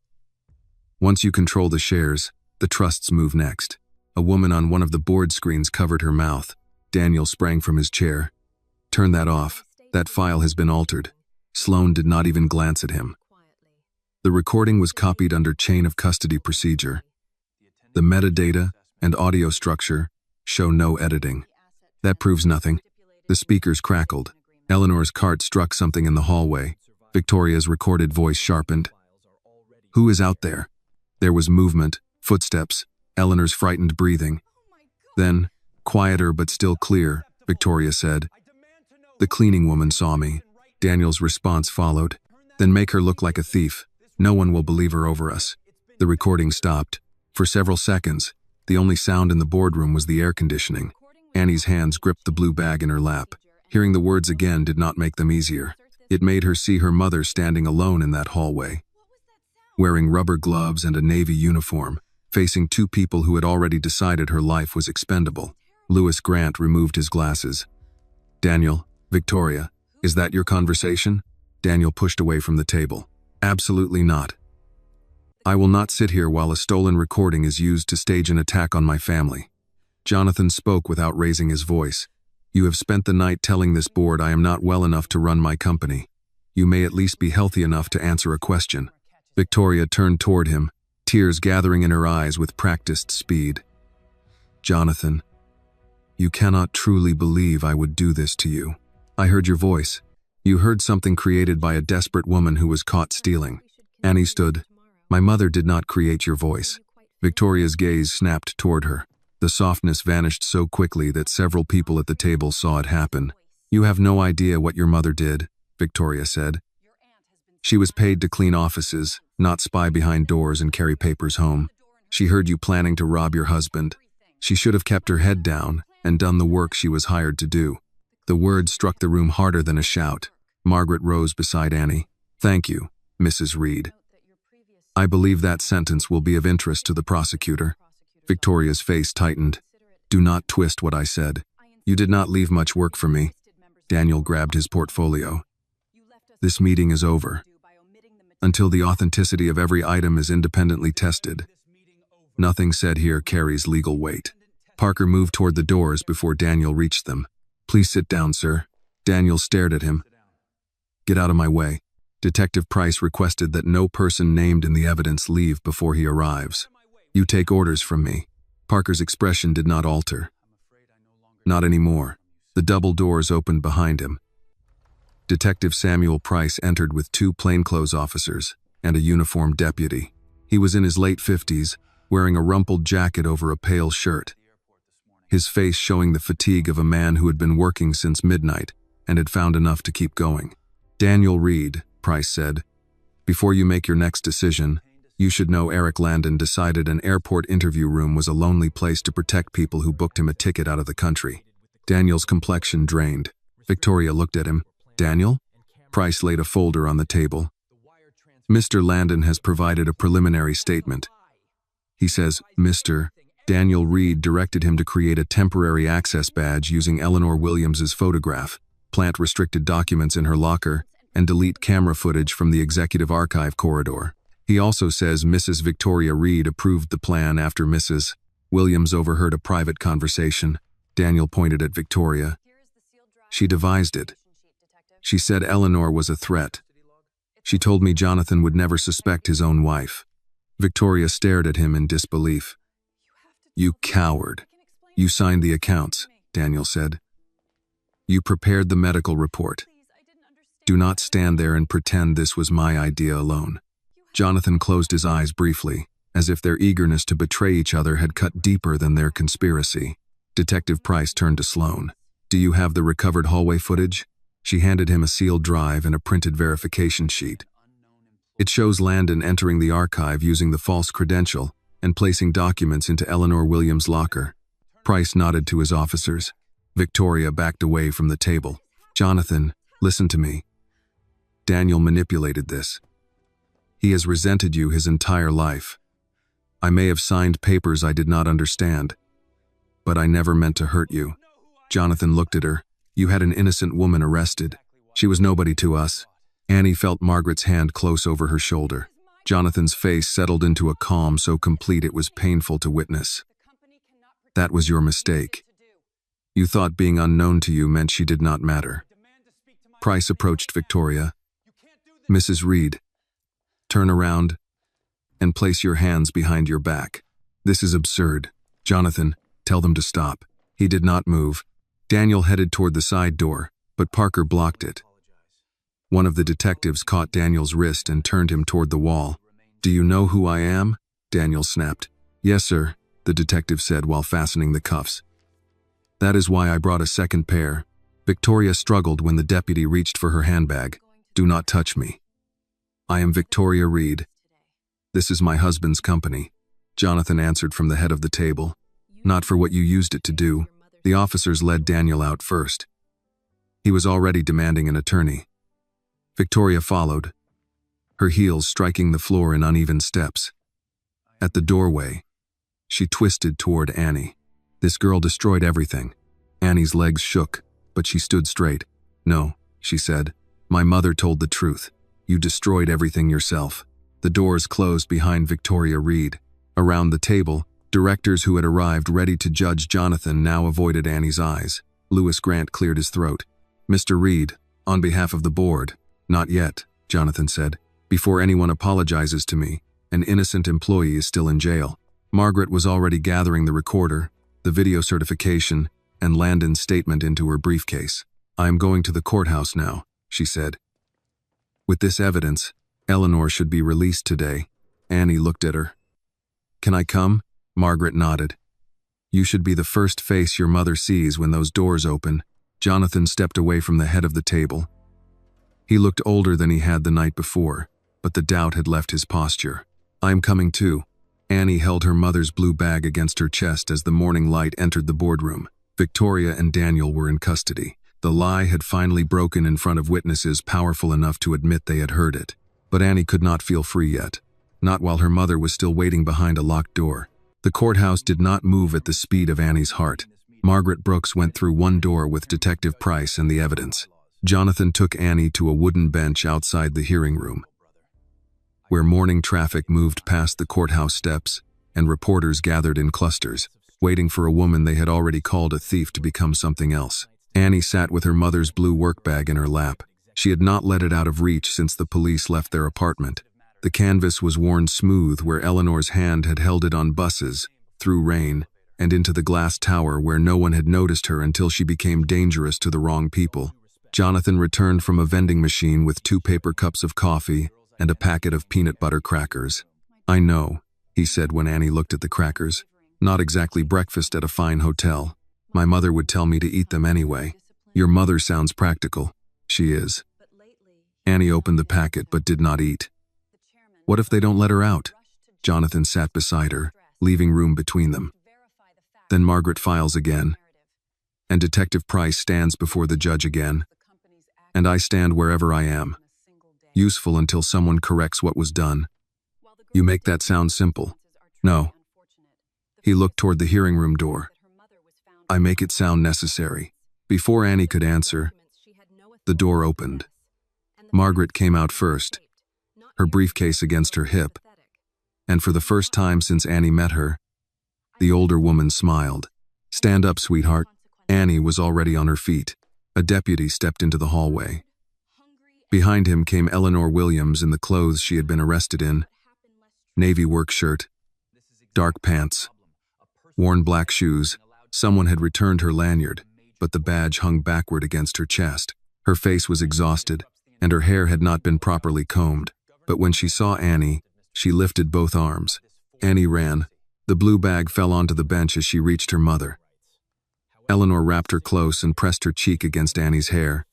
Once you control the shares, the trusts move next. A woman on one of the board screens covered her mouth. Daniel sprang from his chair. Turn that off. That file has been altered. Sloan did not even glance at him. The recording was copied under chain of custody procedure. The metadata and audio structure show no editing. That proves nothing. The speakers crackled. Eleanor's cart struck something in the hallway. Victoria's recorded voice sharpened. Who is out there? There was movement, footsteps, Eleanor's frightened breathing. Then, quieter but still clear, Victoria said, "The cleaning woman saw me." Daniel's response followed. "Then make her look like a thief. No one will believe her over us." The recording stopped. For several seconds, the only sound in the boardroom was the air conditioning. Annie's hands gripped the blue bag in her lap. Hearing the words again did not make them easier. It made her see her mother standing alone in that hallway, wearing rubber gloves and a navy uniform, facing two people who had already decided her life was expendable. Lewis Grant removed his glasses. "Daniel, Victoria, is that your conversation?" Daniel pushed away from the table. "Absolutely not. I will not sit here while a stolen recording is used to stage an attack on my family." Jonathan spoke without raising his voice. "You have spent the night telling this board I am not well enough to run my company. You may at least be healthy enough to answer a question." Victoria turned toward him, tears gathering in her eyes with practiced speed. "Jonathan, you cannot truly believe I would do this to you. I heard your voice. You heard something created by a desperate woman who was caught stealing." Annie stood. "My mother did not create your voice." Victoria's gaze snapped toward her. The softness vanished so quickly that several people at the table saw it happen. "You have no idea what your mother did," Victoria said. "She was paid to clean offices, not spy behind doors and carry papers home. She heard you planning to rob your husband. She should have kept her head down and done the work she was hired to do." The words struck the room harder than a shout. Margaret rose beside Annie. "Thank you, Mrs. Reed. I believe that sentence will be of interest to the prosecutor." Victoria's face tightened. "Do not twist what I said. You did not leave much work for me." Daniel grabbed his portfolio. "This meeting is over. Until the authenticity of every item is independently tested. Nothing said here carries legal weight." Parker moved toward the doors before Daniel reached them. "Please sit down, sir." Daniel stared at him. "Get out of my way. Detective Price requested that no person named in the evidence leave before he arrives. You take orders from me." Parker's expression did not alter. "Not anymore." The double doors opened behind him. Detective Samuel Price entered with two plainclothes officers and a uniformed deputy. He was in his late 50s, wearing a rumpled jacket over a pale shirt, his face showing the fatigue of a man who had been working since midnight and had found enough to keep going. "Daniel Reed," Price said, "before you make your next decision, you should know Eric Landon decided an airport interview room was a lonely place to protect people who booked him a ticket out of the country." Daniel's complexion drained. Victoria looked at him. "Daniel?" Price laid a folder on the table. "Mr. Landon has provided a preliminary statement. He says, Mr. Daniel Reed directed him to create a temporary access badge using Eleanor Williams's photograph, plant restricted documents in her locker, and delete camera footage from the executive archive corridor. He also says Mrs. Victoria Reed approved the plan after Mrs. Williams overheard a private conversation." Daniel pointed at Victoria. "She devised it. She said Eleanor was a threat. She told me Jonathan would never suspect his own wife." Victoria stared at him in disbelief. "You coward. You signed the accounts," Daniel said. "You prepared the medical report. Do not stand there and pretend this was my idea alone." Jonathan closed his eyes briefly, as if their eagerness to betray each other had cut deeper than their conspiracy. Detective Price turned to Sloane. "Do you have the recovered hallway footage?" She handed him a sealed drive and a printed verification sheet. "It shows Landon entering the archive using the false credential and placing documents into Eleanor Williams' locker." Price nodded to his officers. Victoria backed away from the table. "Jonathan, listen to me. Daniel manipulated this. He has resented you his entire life. I may have signed papers I did not understand, but I never meant to hurt you." Jonathan looked at her. "You had an innocent woman arrested. She was nobody to us." Annie felt Margaret's hand close over her shoulder. Jonathan's face settled into a calm so complete it was painful to witness. "That was your mistake. You thought being unknown to you meant she did not matter." Price approached Victoria. "Mrs. Reed, turn around and place your hands behind your back. This is absurd. Jonathan, tell them to stop." He did not move. Daniel headed toward the side door, but Parker blocked it. One of the detectives caught Daniel's wrist and turned him toward the wall. "Do you know who I am?" Daniel snapped. "Yes, sir. the detective said while fastening the cuffs. "That is why I brought a second pair." Victoria struggled when the deputy reached for her handbag. "Do not touch me. I am Victoria Reed. This is my husband's company," Jonathan answered from the head of the table. "Not for what you used it to do." The officers led Daniel out first. He was already demanding an attorney. Victoria followed, her heels striking the floor in uneven steps. At the doorway, she twisted toward Annie. This girl destroyed everything. Annie's legs shook, but she stood straight. "No," she said. "My mother told the truth. You destroyed everything yourself." The doors closed behind Victoria Reed. Around the table, directors who had arrived ready to judge Jonathan now avoided Annie's eyes. Lewis Grant cleared his throat. "Mr. Reed, on behalf of the board." "Not yet," Jonathan said. "Before anyone apologizes to me, an innocent employee is still in jail." Margaret was already gathering the recorder, the video certification, and Landon's statement into her briefcase. "I am going to the courthouse now," she said. "With this evidence, Eleanor should be released today." Annie looked at her. "Can I come?" Margaret nodded. "You should be the first face your mother sees when those doors open." Jonathan stepped away from the head of the table. He looked older than he had the night before, but the doubt had left his posture. "I am coming too." Annie held her mother's blue bag against her chest as the morning light entered the boardroom. Victoria and Daniel were in custody. The lie had finally broken in front of witnesses powerful enough to admit they had heard it. But Annie could not feel free yet, not while her mother was still waiting behind a locked door. The courthouse did not move at the speed of Annie's heart. Margaret Brooks went through one door with Detective Price and the evidence. Jonathan took Annie to a wooden bench outside the hearing room, where morning traffic moved past the courthouse steps and reporters gathered in clusters, waiting for a woman they had already called a thief to become something else. Annie sat with her mother's blue work bag in her lap. She had not let it out of reach since the police left their apartment. The canvas was worn smooth where Eleanor's hand had held it on buses, through rain, and into the glass tower where no one had noticed her until she became dangerous to the wrong people. Jonathan returned from a vending machine with 2 paper cups of coffee and a packet of peanut butter crackers. "I know," he said when Annie looked at the crackers. "Not exactly breakfast at a fine hotel. My mother would tell me to eat them anyway." "Your mother sounds practical." "She is." Annie opened the packet but did not eat. "What if they don't let her out?" Jonathan sat beside her, leaving room between them. Then Margaret files again, and Detective Price stands before the judge again, and I stand wherever I am, useful until someone corrects what was done. You make that sound simple. No. He looked toward the hearing room door. I make it sound necessary. Before Annie could answer, the door opened. Margaret came out first, her briefcase against her hip, and for the first time since Annie met her, the older woman smiled. "Stand up, sweetheart." Annie was already on her feet. A deputy stepped into the hallway. Behind him came Eleanor Williams in the clothes she had been arrested in: navy work shirt, dark pants, worn black shoes. Someone had returned her lanyard, but the badge hung backward against her chest. Her face was exhausted, and her hair had not been properly combed. But when she saw Annie, she lifted both arms. Annie ran. The blue bag fell onto the bench as she reached her mother. Eleanor wrapped her close and pressed her cheek against Annie's hair.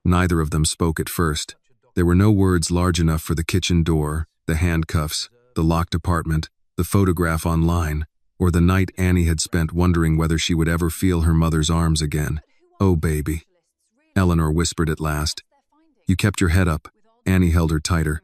Neither of them spoke at first. There were no words large enough for the kitchen door, the handcuffs, the locked apartment, the photograph online, or the night Annie had spent wondering whether she would ever feel her mother's arms again. "Oh, baby," Eleanor whispered at last. "You kept your head up." Annie held her tighter.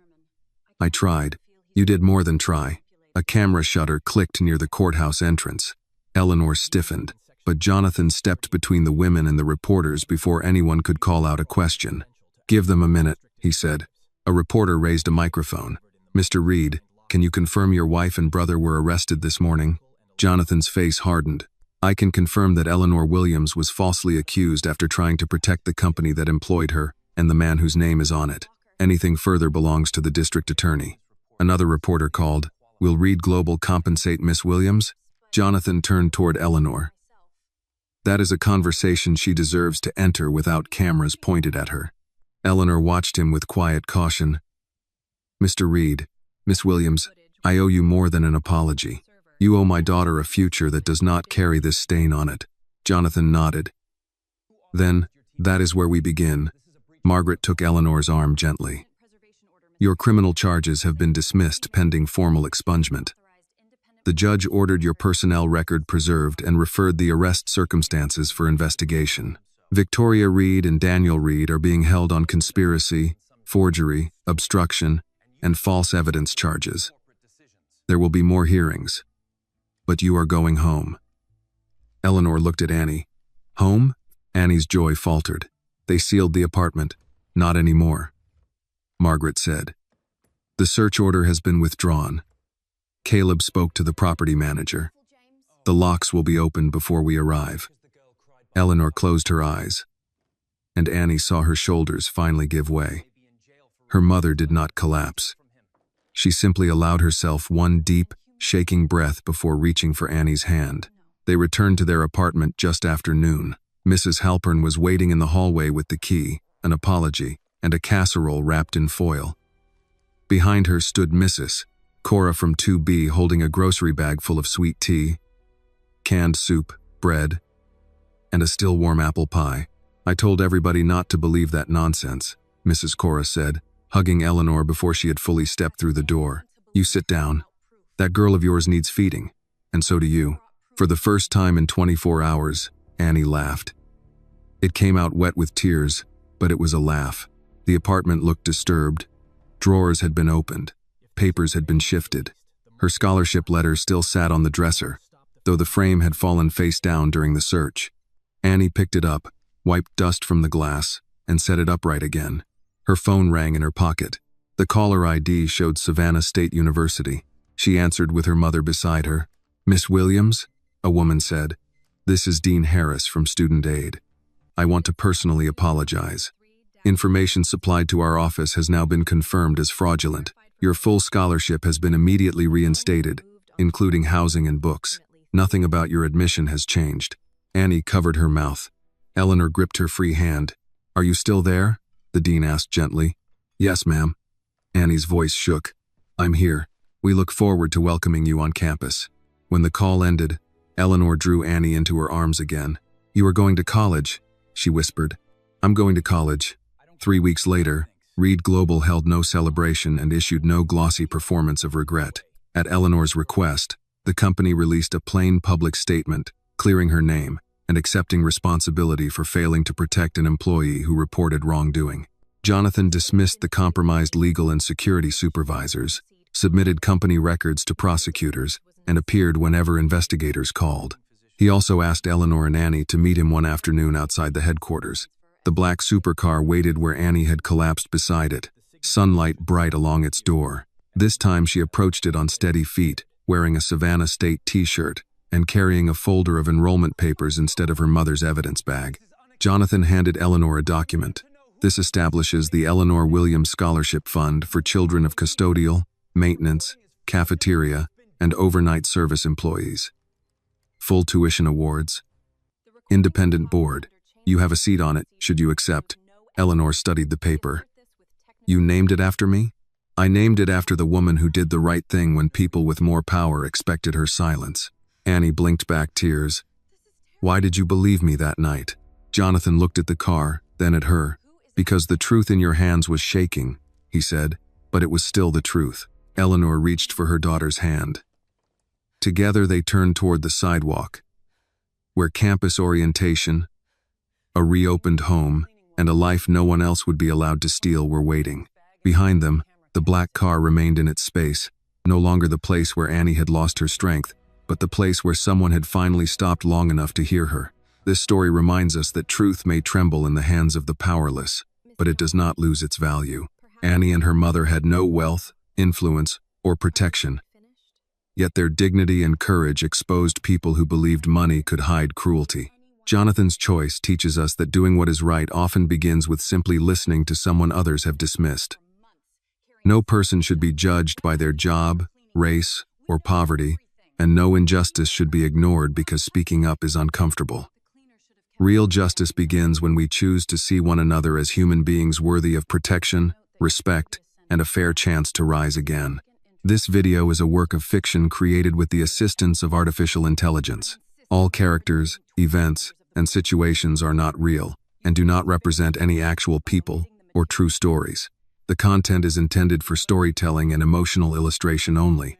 "I tried." "You did more than try." A camera shutter clicked near the courthouse entrance. Eleanor stiffened, but Jonathan stepped between the women and the reporters before anyone could call out a question. "Give them a minute," he said. A reporter raised a microphone. "Mr. Reed, can you confirm your wife and brother were arrested this morning?" Jonathan's face hardened. "I can confirm that Eleanor Williams was falsely accused after trying to protect the company that employed her and the man whose name is on it. Anything further belongs to the district attorney." Another reporter called, "Will Reed Global compensate Miss Williams?" Jonathan turned toward Eleanor. That is a conversation she deserves to enter without cameras pointed at her. Eleanor watched him with quiet caution. "Mr. Reed, Miss Williams, I owe you more than an apology. You owe my daughter a future that does not carry this stain on it. Jonathan nodded. Then, that is where we begin. Margaret took Eleanor's arm gently. Your criminal charges have been dismissed pending formal expungement. The judge ordered your personnel record preserved and referred the arrest circumstances for investigation. Victoria Reed and Daniel Reed are being held on conspiracy, forgery, obstruction, and false evidence charges. There will be more hearings. But you are going home. Eleanor looked at Annie. Home? Annie's joy faltered. They sealed the apartment. Not anymore. Margaret said. The search order has been withdrawn. Caleb spoke to the property manager. The locks will be opened before we arrive. Eleanor closed her eyes, and Annie saw her shoulders finally give way. Her mother did not collapse. She simply allowed herself one deep, shaking breath before reaching for Annie's hand. They returned to their apartment just after noon. Mrs. Halpern was waiting in the hallway with the key, an apology, and a casserole wrapped in foil. Behind her stood Mrs. Cora from 2B holding a grocery bag full of sweet tea, canned soup, bread, and a still warm apple pie. I told everybody not to believe that nonsense, Mrs. Cora said, hugging Eleanor before she had fully stepped through the door. You sit down. That girl of yours needs feeding, and so do you. For the first time in 24 hours, Annie laughed. It came out wet with tears, but it was a laugh. The apartment looked disturbed. Drawers had been opened. Papers had been shifted. Her scholarship letter still sat on the dresser, though the frame had fallen face down during the search. Annie picked it up, wiped dust from the glass, and set it upright again. Her phone rang in her pocket. The caller ID showed Savannah State University. She answered with her mother beside her. Miss Williams? A woman said. This is Dean Harris from Student Aid. I want to personally apologize. Information supplied to our office has now been confirmed as fraudulent. Your full scholarship has been immediately reinstated, including housing and books. Nothing about your admission has changed. Annie covered her mouth. Eleanor gripped her free hand. Are you still there? The dean asked gently. Yes, ma'am. Annie's voice shook. I'm here. We look forward to welcoming you on campus. When the call ended, Eleanor drew Annie into her arms again. You are going to college, she whispered. I'm going to college. 3 weeks later, Reed Global held no celebration and issued no glossy performance of regret. At Eleanor's request, the company released a plain public statement, clearing her name and accepting responsibility for failing to protect an employee who reported wrongdoing. Jonathan dismissed the compromised legal and security supervisors, submitted company records to prosecutors, and appeared whenever investigators called. He also asked Eleanor and Annie to meet him one afternoon outside the headquarters. The black supercar waited where Annie had collapsed beside it, sunlight bright along its door. This time she approached it on steady feet, wearing a Savannah State t-shirt and carrying a folder of enrollment papers instead of her mother's evidence bag. Jonathan handed Eleanor a document. This establishes the Eleanor Williams Scholarship Fund for children of custodial, maintenance, cafeteria, and overnight service employees. Full tuition awards. Independent board. You have a seat on it, should you accept. Eleanor studied the paper. You named it after me? I named it after the woman who did the right thing when people with more power expected her silence. Annie blinked back tears. Why did you believe me that night? Jonathan looked at the car, then at her. Because the truth in your hands was shaking, he said, but it was still the truth. Eleanor reached for her daughter's hand. Together they turned toward the sidewalk, where campus orientation, a reopened home, and a life no one else would be allowed to steal were waiting. Behind them, the black car remained in its space, no longer the place where Annie had lost her strength, but the place where someone had finally stopped long enough to hear her. This story reminds us that truth may tremble in the hands of the powerless, but it does not lose its value. Annie and her mother had no wealth, influence, or protection. Yet their dignity and courage exposed people who believed money could hide cruelty. Jonathan's choice teaches us that doing what is right often begins with simply listening to someone others have dismissed. No person should be judged by their job, race, or poverty, and no injustice should be ignored because speaking up is uncomfortable. Real justice begins when we choose to see one another as human beings worthy of protection, respect, and a fair chance to rise again. This video is a work of fiction created with the assistance of artificial intelligence. All characters, events, and situations are not real and do not represent any actual people or true stories. The content is intended for storytelling and emotional illustration only.